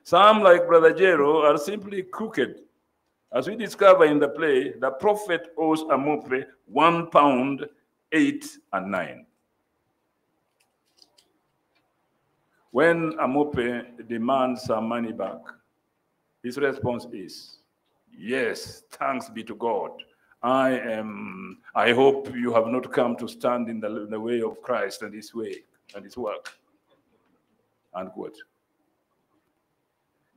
Some, like Brother Jero, are simply crooked. As we discover in the play, the prophet owes Amope £1, 8 and 9. When Amope demands her money back, his response is, yes, thanks be to God. I hope you have not come to stand in the way of Christ and his way and his work. Unquote.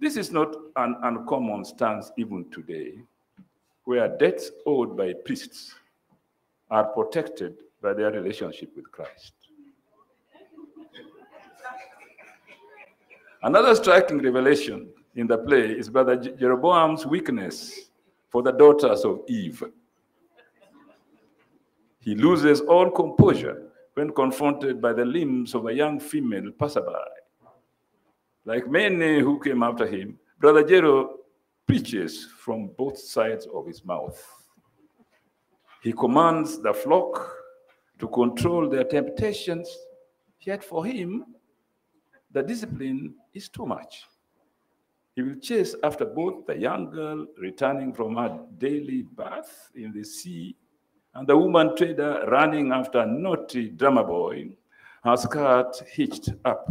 This is not an uncommon stance even today, where debts owed by priests are protected by their relationship with Christ. Another striking revelation in the play is Brother Jeroboam's weakness for the daughters of Eve. He loses all composure when confronted by the limbs of a young female passerby. Like many who came after him, Brother Jero preaches from both sides of his mouth. He commands the flock to control their temptations, yet for him, the discipline is too much. He will chase after both the young girl returning from her daily bath in the sea and the woman trader running after a naughty drummer boy, her skirt hitched up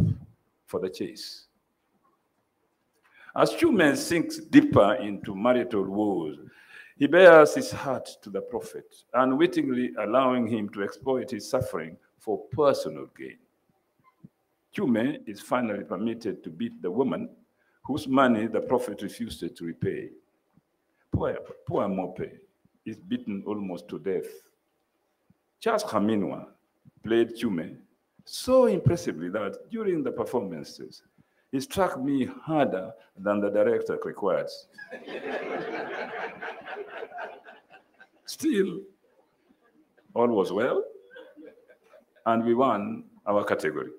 for the chase. As Chume sinks deeper into marital woes, He bears his heart to the prophet, unwittingly allowing him to exploit his suffering for personal gain. Chume is finally permitted to beat the woman whose money the prophet refused to repay. Poor Mope is beaten almost to death. Charles Kaminwa played Chume so impressively that during the performances, he struck me harder than the director requires. Still, all was well, and we won our category.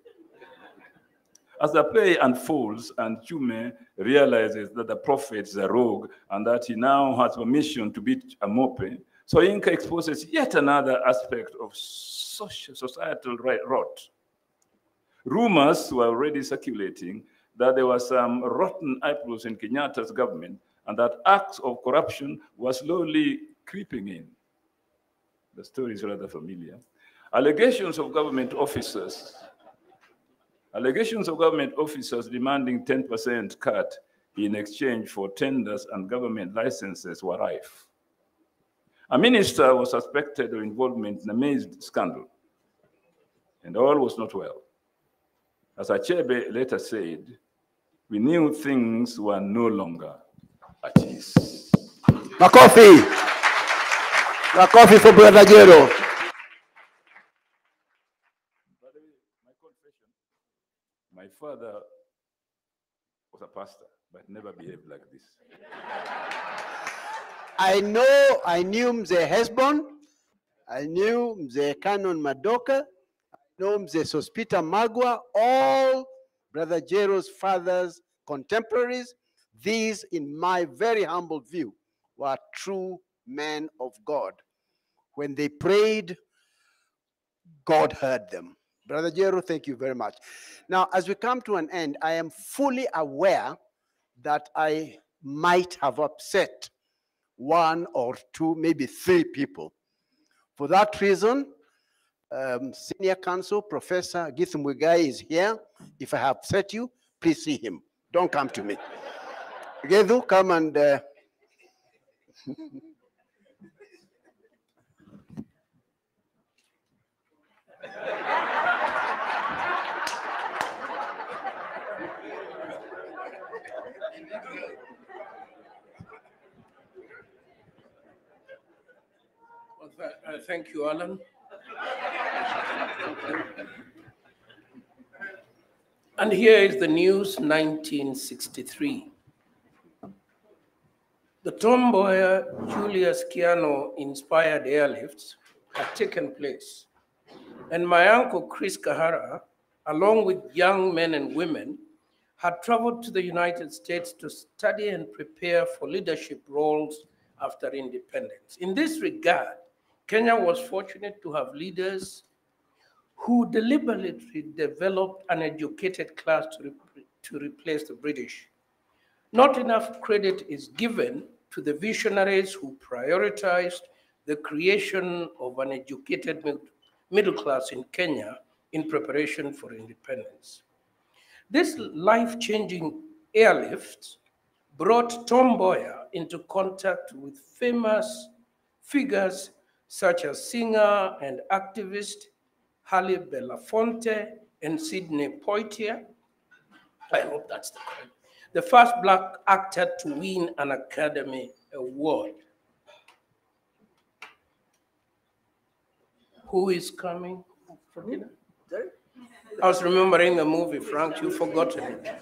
As the play unfolds and Chume realizes that the prophet is a rogue and that he now has permission to beat Amope, so Inca exposes yet another aspect of societal rot. Rumors were already circulating that there were some rotten apples in Kenyatta's government and that acts of corruption were slowly creeping in. The story is rather familiar. Allegations of government officers demanding 10% cut in exchange for tenders and government licenses were rife. A minister was suspected of involvement in a maize scandal, and all was not well. As Achebe later said, we knew things were no longer at ease. Makofi! Makofi for Brother Jero. My father was a pastor, but never behaved like this. I knew Mzee Hesbon, I knew Mzee Canon Madoka, I know Mzee Sospita Magwa, all Brother Jero's father's contemporaries. These, in my very humble view, were true men of God. When they prayed, God heard them. Brother Jero, thank you very much. Now, as we come to an end, I am fully aware that I might have upset one or two, maybe three people. For that reason, Senior Counsel Professor Githu Muigai is here. If I have upset you, please see him. Don't come to me. Githu, come and... Thank you, Alan. And here is the news, 1963. The Tom Mboya Julius Kiano-inspired airlifts had taken place, and my uncle Chris Kahara, along with young men and women, had traveled to the United States to study and prepare for leadership roles after independence. In this regard, Kenya was fortunate to have leaders who deliberately developed an educated class to replace the British. Not enough credit is given to the visionaries who prioritized the creation of an educated middle class in Kenya in preparation for independence. This life-changing airlift brought Tom Mboya into contact with famous figures such as singer and activist Halle Belafonte and Sidney Poitier. I hope that's the first Black actor to win an Academy Award. Who is coming for dinner? I was remembering a movie, Frank, you've forgotten it.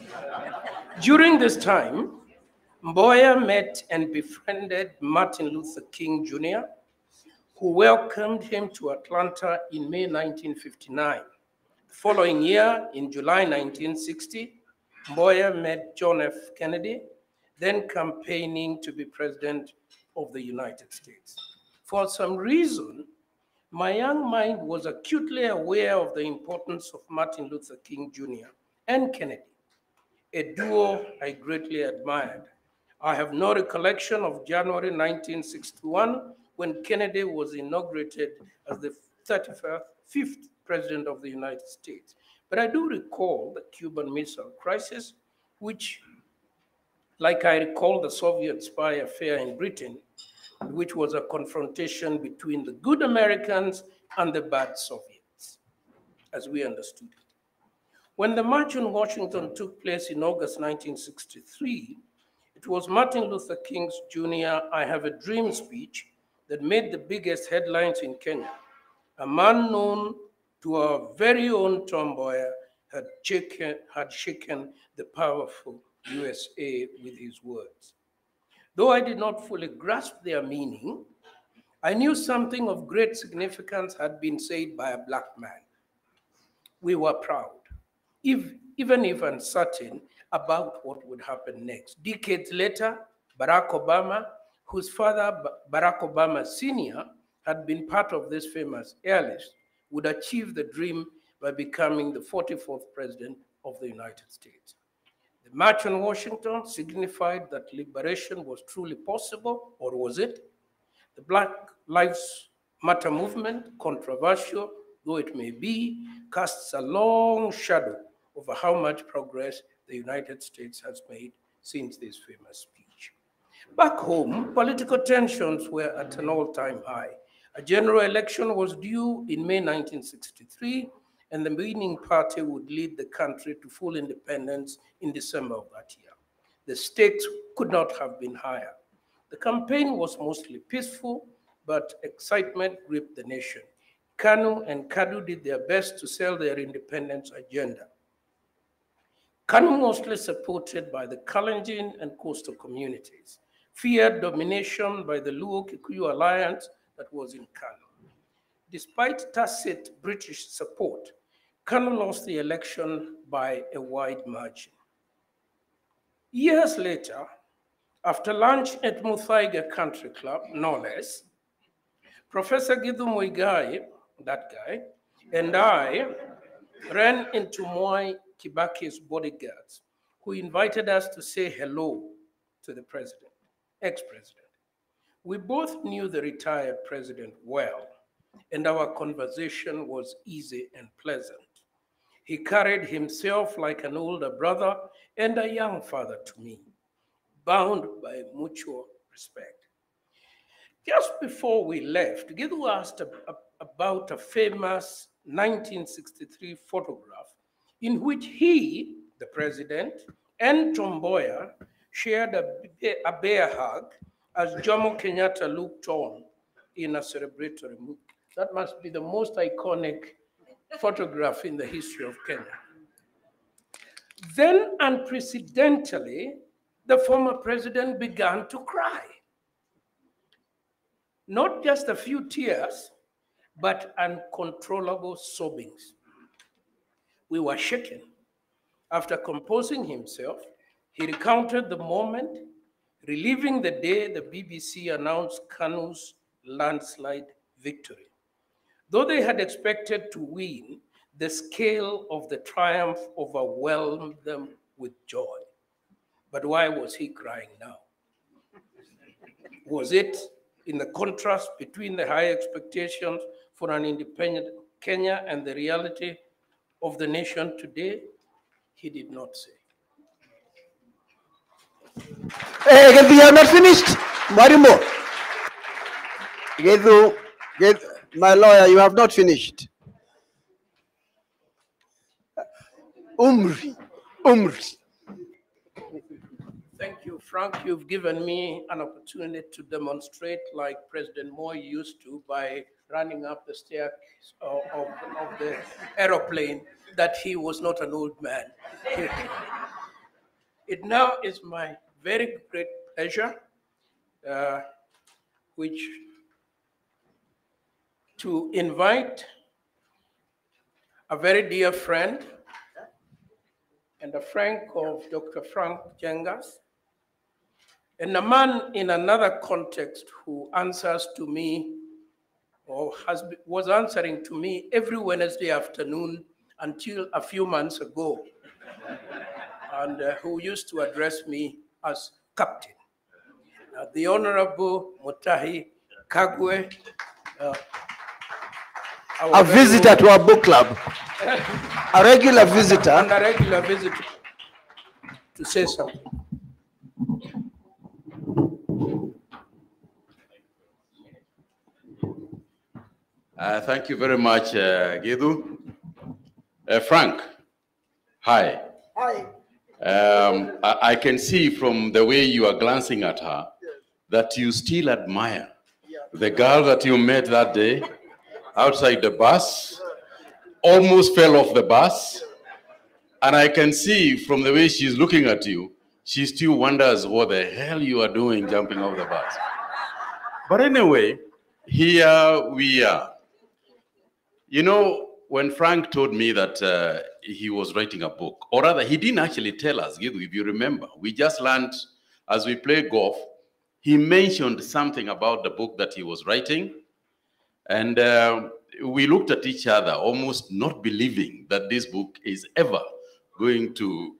During this time, Mboya met and befriended Martin Luther King Jr., who welcomed him to Atlanta in May 1959. The following year, in July 1960, Mboya met John F. Kennedy, then campaigning to be president of the United States. For some reason, my young mind was acutely aware of the importance of Martin Luther King Jr. and Kennedy, a duo I greatly admired. I have no recollection of January 1961 when Kennedy was inaugurated as the 35th President of the United States. But I do recall the Cuban Missile Crisis, which, like I recall the Soviet spy affair in Britain, which was a confrontation between the good Americans and the bad Soviets, as we understood it. When the March on Washington took place in August 1963, it was Martin Luther King's Jr. I Have a Dream speech that made the biggest headlines in Kenya. A man known to our very own Tom Mboya had shaken the powerful USA with his words. Though I did not fully grasp their meaning, I knew something of great significance had been said by a black man. We were proud, even if uncertain about what would happen next. Decades later, Barack Obama, whose father, Barack Obama Sr., had been part of this famous airlift, would achieve the dream by becoming the 44th president of the United States. The March on Washington signified that liberation was truly possible, or was it? The Black Lives Matter movement, controversial though it may be, casts a long shadow over how much progress the United States has made since this famous speech. Back home, political tensions were at an all-time high. A general election was due in May 1963, and the winning party would lead the country to full independence in December of that year. The stakes could not have been higher. The campaign was mostly peaceful, but excitement gripped the nation. KANU and KADU did their best to sell their independence agenda. KANU, mostly supported by the Kalenjin and coastal communities, feared domination by the Luo-Kikuyu alliance that was in KANU. Despite tacit British support, KANU lost the election by a wide margin. Years later, after lunch at Muthaiga Country Club, no less, Professor Githu Muigai, that guy, and I ran into Mwai Kibaki's bodyguards, who invited us to say hello to the president, ex-president. We both knew the retired president well, and our conversation was easy and pleasant. He carried himself like an older brother and a young father to me, bound by mutual respect. Just before we left, Githu asked about a famous 1963 photograph in which he, the president, and Tom Mboya shared a bear hug as Jomo Kenyatta looked on in a celebratory mood. That must be the most iconic photograph in the history of Kenya. Then, unprecedentedly, the former president began to cry. Not just a few tears, but uncontrollable sobbings. We were shaken. After composing himself, he recounted the moment, reliving the day the BBC announced KANU's landslide victory. Though they had expected to win, the scale of the triumph overwhelmed them with joy. But why was he crying now? Was it in the contrast between the high expectations for an independent Kenya and the reality of the nation today? He did not say. Hey, Gedhu, you are not finished. Marimo. Gedhu, my lawyer, you have not finished. Umri. Thank you, Frank. You've given me an opportunity to demonstrate like President Moy used to by running up the stairs of the aeroplane that he was not an old man. It now is my very great pleasure to invite a very dear friend and a friend of Dr. Frank Njenga's, and a man in another context who answers to me or was answering to me every Wednesday afternoon until a few months ago, and who used to address me as Captain. The Honorable Mutahi Kagwe. A visitor to our book club. A regular visitor. And a regular visitor to say something. Thank you very much, Gedu. Frank, hi. Hi. I can see from the way you are glancing at her that you still admire the girl that you met that day outside the bus, almost fell off the bus. And I can see from the way she's looking at you, she still wonders what the hell you are doing jumping off the bus. But anyway, here we are. You know, when Frank told me that he was writing a book, or rather, he didn't actually tell us, if you remember. We just learned as we played golf, he mentioned something about the book that he was writing. And we looked at each other, almost not believing that this book is ever going to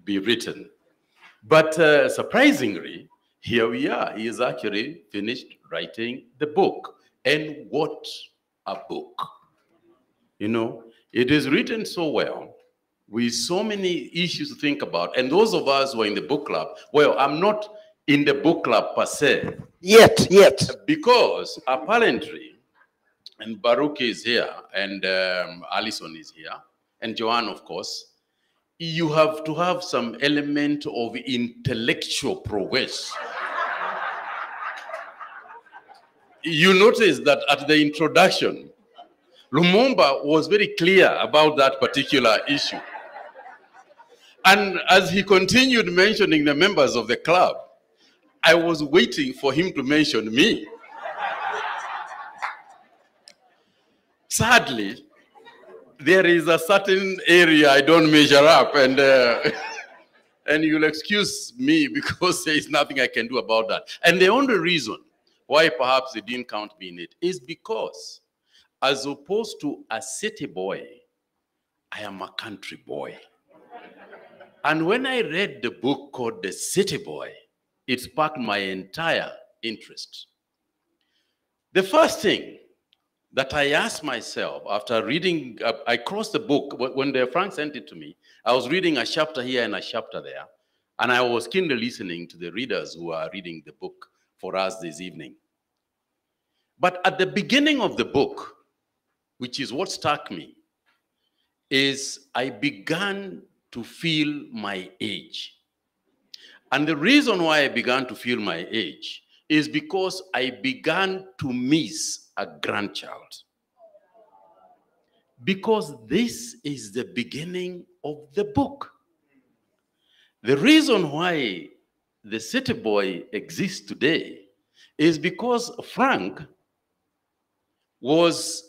be written. But surprisingly, here we are. He has actually finished writing the book. And what a book. You know, it is written so well, with so many issues to think about. And those of us who are in the book club, well, I'm not in the book club per se. Yet. Because apparently, and Baruch is here, and Alison is here, and Joanne, of course, you have to have some element of intellectual prowess. You notice that at the introduction, Lumumba was very clear about that particular issue. And as he continued mentioning the members of the club, I was waiting for him to mention me. Sadly, there is a certain area I don't measure up, and and you'll excuse me because there is nothing I can do about that. And the only reason why perhaps they didn't count me in it is because, as opposed to a city boy, I am a country boy. And when I read the book called The City Boy, it sparked my entire interest. The first thing that I asked myself after reading, I crossed the book, when Frank sent it to me, I was reading a chapter here and a chapter there, and I was keenly listening to the readers who are reading the book for us this evening. But at the beginning of the book, which is what struck me, is I began to feel my age. And the reason why I began to feel my age is because I began to miss a grandchild. Because this is the beginning of the book. The reason why the City Boy exists today is because Frank was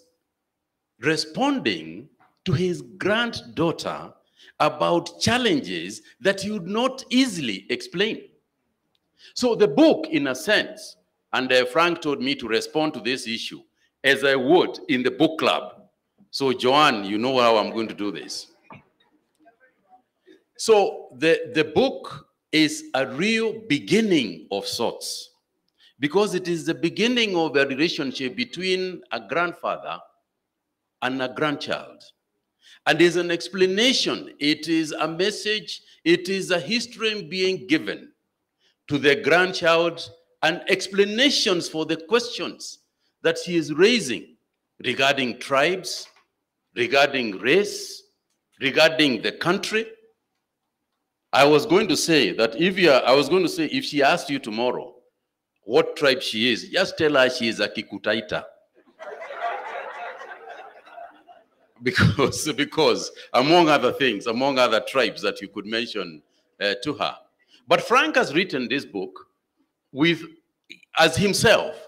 responding to his granddaughter about challenges that he would not easily explain. So the book, in a sense, and Frank told me to respond to this issue as I would in the book club. So Joanne, you know how I'm going to do this. So the book is a real beginning of sorts, because it is the beginning of a relationship between a grandfather and a grandchild. And there's an explanation, it is a message, it is a history being given to the grandchild and explanations for the questions that he is raising regarding tribes, regarding race, regarding the country. I was going to say that if she asked you tomorrow what tribe she is, just tell her she is a Kikutaita. Because among other things, among other tribes that you could mention to her. But Frank has written this book as himself.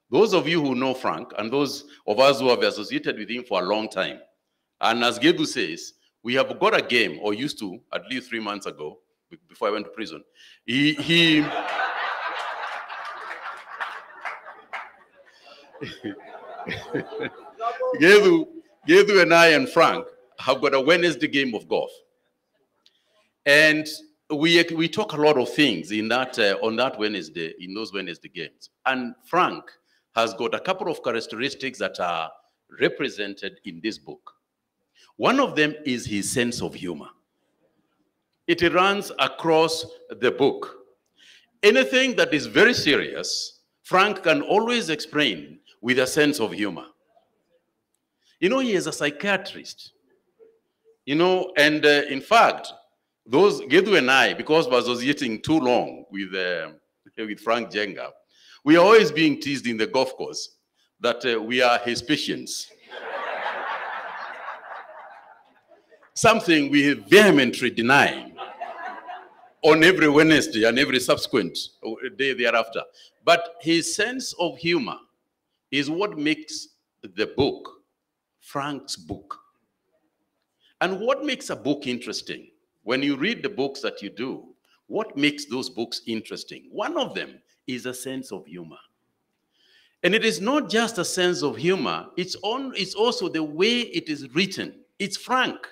Those of you who know Frank, and those of us who have associated with him for a long time, and as Gedu says, we have got a game, or used to, at least 3 months ago, before I went to prison. Gedu and I and Frank have got a Wednesday game of golf. And we talk a lot of things in that on that Wednesday, in those Wednesday games. And Frank has got a couple of characteristics that are represented in this book. One of them is his sense of humor. It runs across the book. Anything that is very serious, Frank can always explain with a sense of humor. You know, he is a psychiatrist. You know, and in fact, those Gedu and I, because I was associating too long with Frank Njenga, we are always being teased in the golf course that we are his patients. Something we vehemently deny on every Wednesday and every subsequent day thereafter. But his sense of humor is what makes the book Frank's book. And what makes a book interesting? When you read the books that you do, what makes those books interesting? One of them is a sense of humor. And it is not just a sense of humor, it's also the way it is written. It's frank.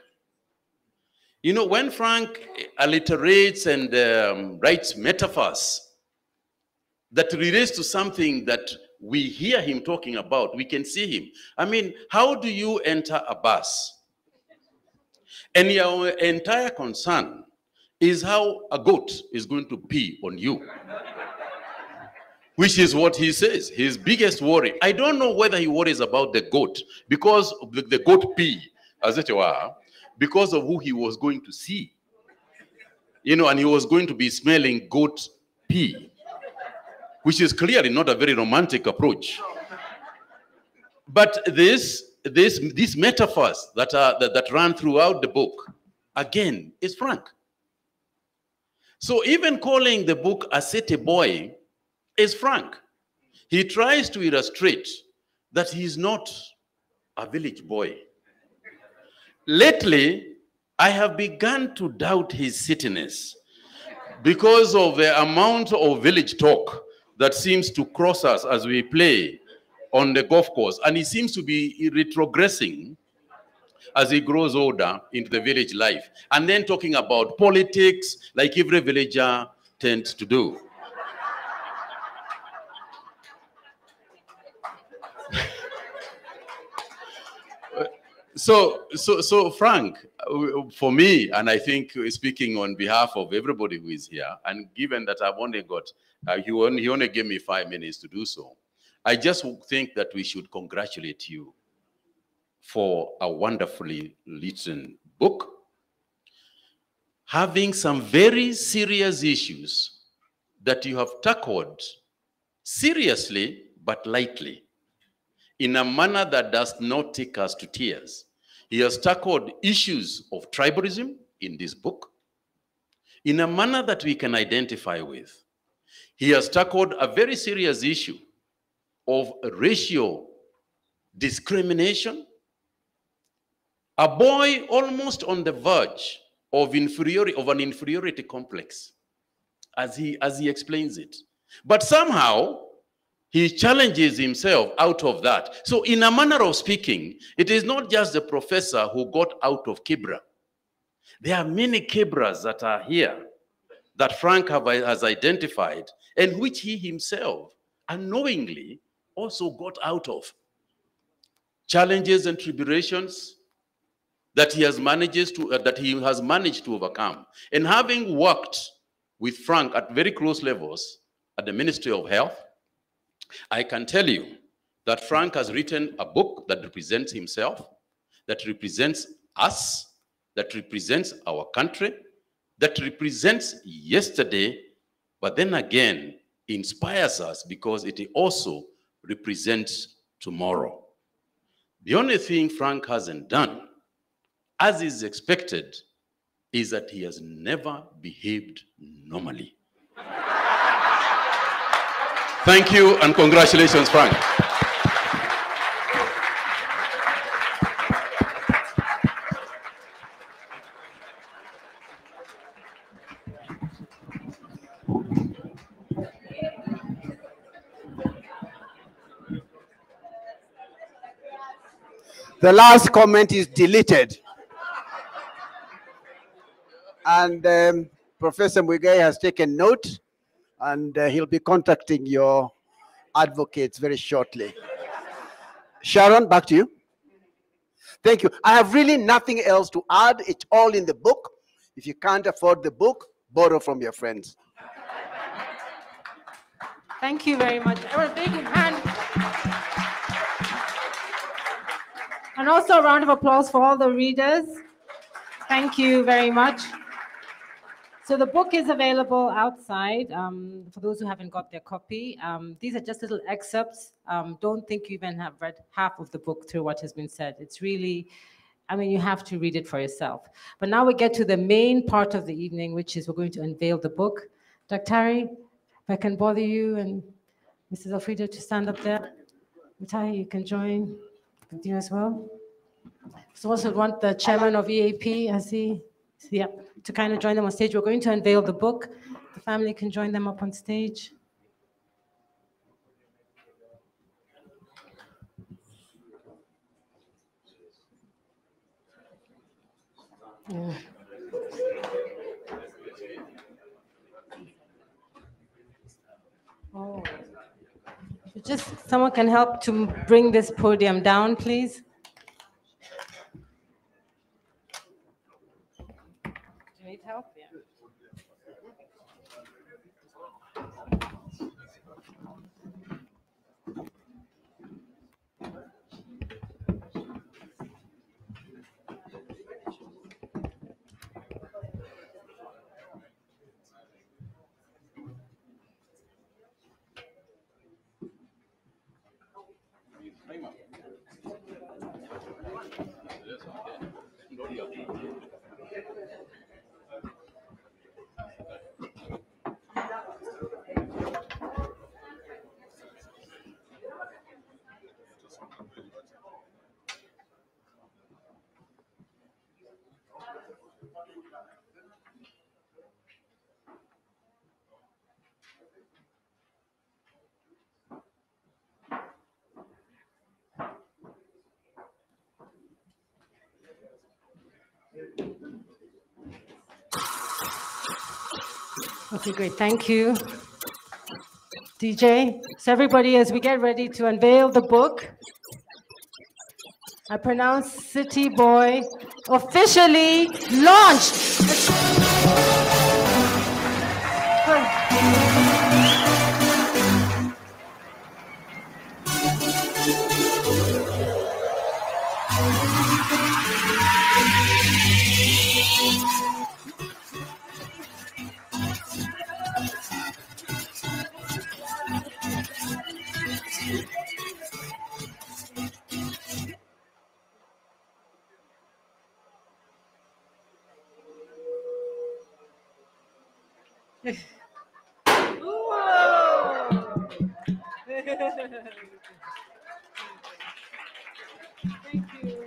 You know, when Frank alliterates and writes metaphors that relates to something that we hear him talking about, we can see him. I mean, how do you enter a bus? And your entire concern is how a goat is going to pee on you. Which is what he says, his biggest worry. I don't know whether he worries about the goat, because of the goat pee, as it were, because of who he was going to see. You know, and he was going to be smelling goat pee, which is clearly not a very romantic approach. But these metaphors that run throughout the book, again, is frank. So even calling the book A City Boy is frank. He tries to illustrate that he's not a village boy. Lately, I have begun to doubt his cityness because of the amount of village talk that seems to cross us as we play on the golf course. And he seems to be retrogressing as he grows older into the village life. And then talking about politics like every villager tends to do. So Frank, for me, and I think speaking on behalf of everybody who is here, and given that I've only got, he only gave me 5 minutes to do so, I just think that we should congratulate you for a wonderfully written book, having some very serious issues that you have tackled seriously but lightly, in a manner that does not take us to tears. He has tackled issues of tribalism in this book in a manner that we can identify with. He has tackled a very serious issue of racial discrimination, a boy almost on the verge of an inferiority complex, as he explains it. But somehow, he challenges himself out of that. So in a manner of speaking, it is not just the professor who got out of Kibra. There are many Kibras that are here that Frank has identified, and which he himself unknowingly also got out of. Challenges and tribulations that he has managed to overcome. And having worked with Frank at very close levels at the Ministry of Health, I can tell you that Frank has written a book that represents himself, that represents us, that represents our country, that represents yesterday, but then again inspires us because it also represents tomorrow. The only thing Frank hasn't done, as is expected, is that he has never behaved normally. Thank you and congratulations, Frank. The last comment is deleted. And Professor Muigai has taken note, and he'll be contacting your advocates very shortly. Sharon, back to you. Thank you. I have really nothing else to add. It's all in the book. If you can't afford the book, borrow from your friends. Thank you very much. A big hand. And also a round of applause for all the readers. Thank you very much. So the book is available outside for those who haven't got their copy. These are just little excerpts. Don't think you even have read half of the book through what has been said. It's really, I mean, you have to read it for yourself. But now we get to the main part of the evening, which is we're going to unveil the book. Dr. Tari, if I can bother you and Mrs. Alfredo to stand up there. Mutahi, you can join with you as well. So also want the chairman of EAP, to kind of join them on stage. We're going to unveil the book. The family can join them up on stage. Yeah. Oh. Just someone can help to bring this podium down, please. Do you need help? Yeah. Okay, great. Thank you, DJ. So everybody, as we get ready to unveil the book, I pronounce City Boy officially launched. Thank you.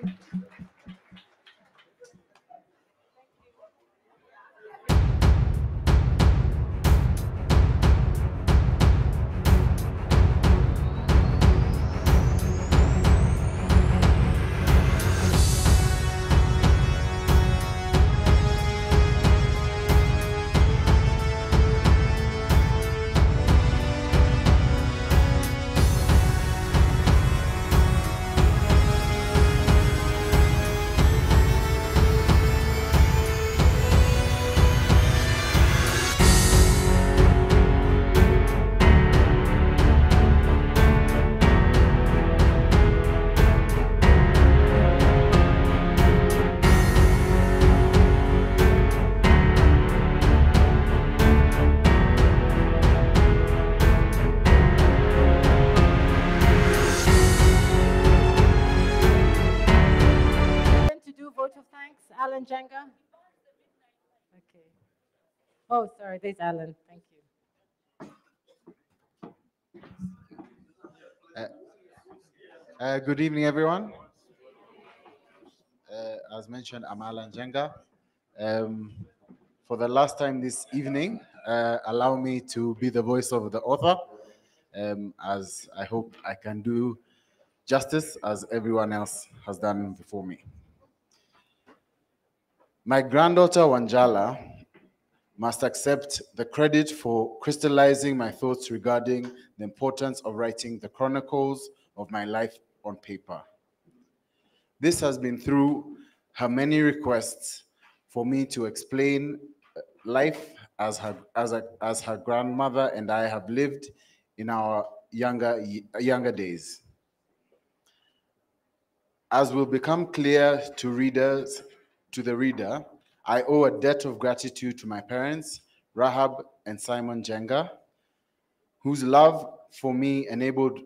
Njenga? Okay. Oh, sorry, there's Alan. Thank you. Good evening, everyone. As mentioned, I'm Alan Njenga. For the last time this evening, allow me to be the voice of the author, as I hope I can do justice as everyone else has done before me. My granddaughter Wanjala must accept the credit for crystallizing my thoughts regarding the importance of writing the chronicles of my life on paper. This has been through her many requests for me to explain life as her grandmother and I have lived in our younger days. As will become clear to the reader, I owe a debt of gratitude to my parents, Rahab and Simon Njenga, whose love for me enabled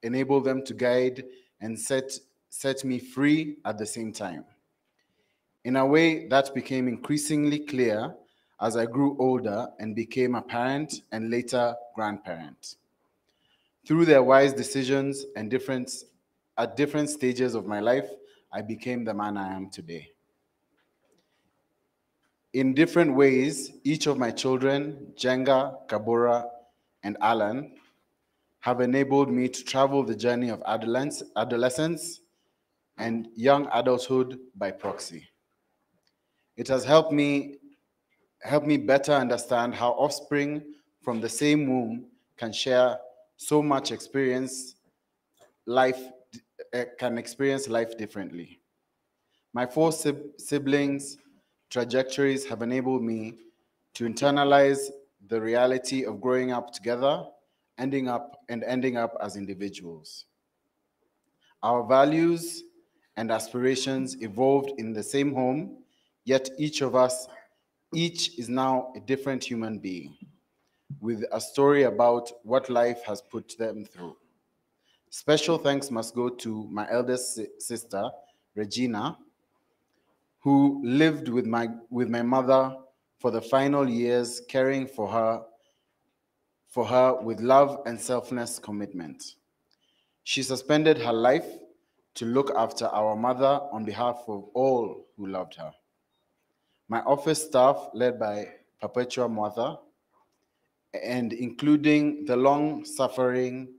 them to guide and set me free at the same time. In a way that became increasingly clear as I grew older and became a parent and later grandparent. Through their wise decisions and at different stages of my life, I became the man I am today. In different ways, each of my children, Njenga, Kabora, and Alan, have enabled me to travel the journey of adolescence and young adulthood by proxy. It has helped me better understand how offspring from the same womb can share so much experience can experience life differently. My four siblings' trajectories have enabled me to internalize the reality of growing up together, ending up as individuals. Our values and aspirations evolved in the same home, yet each is now a different human being with a story about what life has put them through. Special thanks must go to my eldest sister, Regina, who lived with my mother for the final years, caring for her with love and selfless commitment. She suspended her life to look after our mother on behalf of all who loved her. My office staff, led by Perpetua Mother, and including the long-suffering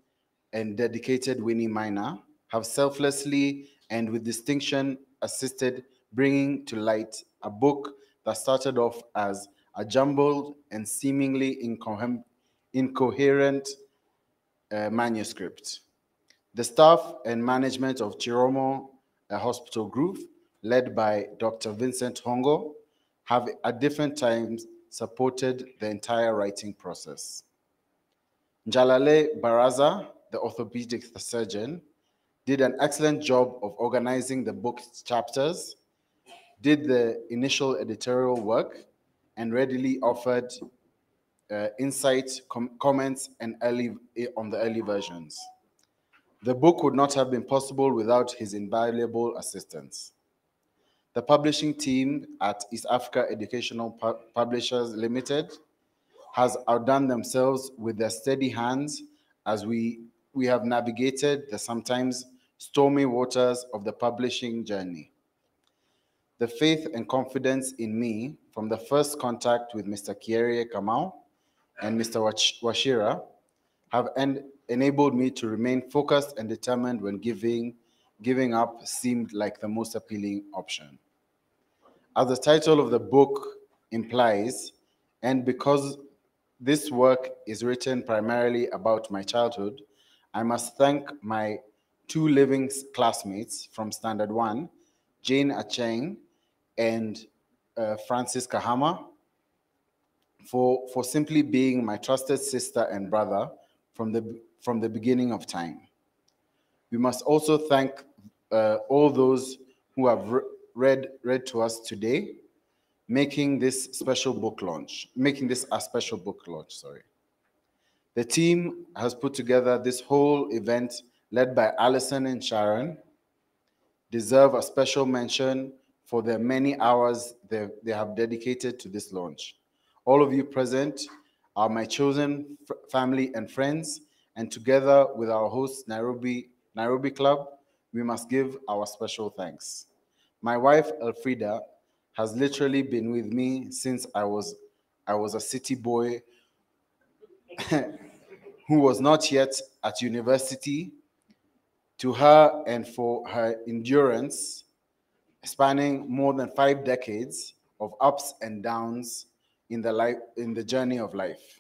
and dedicated Winnie Minor, have selflessly and with distinction assisted bringing to light a book that started off as a jumbled and seemingly incoherent manuscript. The staff and management of Chiromo Hospital Group, led by Dr. Vincent Hongo, have at different times supported the entire writing process. Njalale Baraza, the orthopedic surgeon, did an excellent job of organizing the book's chapters, did the initial editorial work, and readily offered insights, comments, and on the early versions. The book would not have been possible without his invaluable assistance. The publishing team at East Africa Educational Publishers Limited has outdone themselves with their steady hands as we have navigated the sometimes stormy waters of the publishing journey. The faith and confidence in me from the first contact with Mr. Kierie Kamau and Mr. Washira have enabled me to remain focused and determined when giving up seemed like the most appealing option. As the title of the book implies, and because this work is written primarily about my childhood, I must thank my two living classmates from Standard 1, Jane Acheng and Francis Kahama, for simply being my trusted sister and brother from the beginning of time. We must also thank all those who have read to us today, making this a special book launch, sorry. The team has put together this whole event led by Alison and Sharon, deserve a special mention for the many hours they have dedicated to this launch. All of you present are my chosen family and friends, and together with our host, Nairobi Club, we must give our special thanks. My wife, Elfrida, has literally been with me since I was a city boy who was not yet at university. To her and for her endurance, spanning more than 5 decades of ups and downs in the journey of life.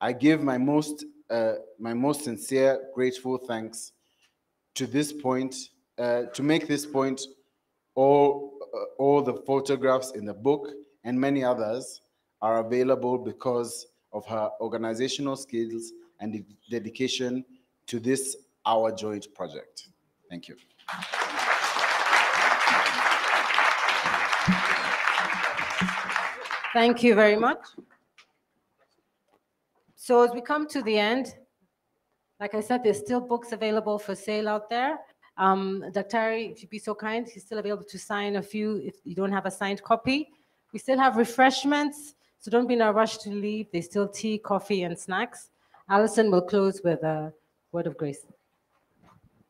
I give my most sincere, grateful thanks to this point, to make this point, all the photographs in the book and many others are available because of her organizational skills and dedication to this, our joint project. Thank you. Thank you very much. So as we come to the end, like I said, there's still books available for sale out there. Dr. if you'd be so kind, he's still available to sign a few if you don't have a signed copy. We still have refreshments, so don't be in a rush to leave. There's still tea, coffee, and snacks. Alison will close with a word of grace.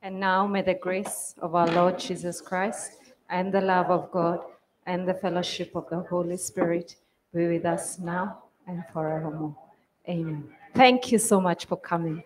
And now may the grace of our Lord Jesus Christ and the love of God and the fellowship of the Holy Spirit be with us now and forevermore. Amen. Thank you so much for coming.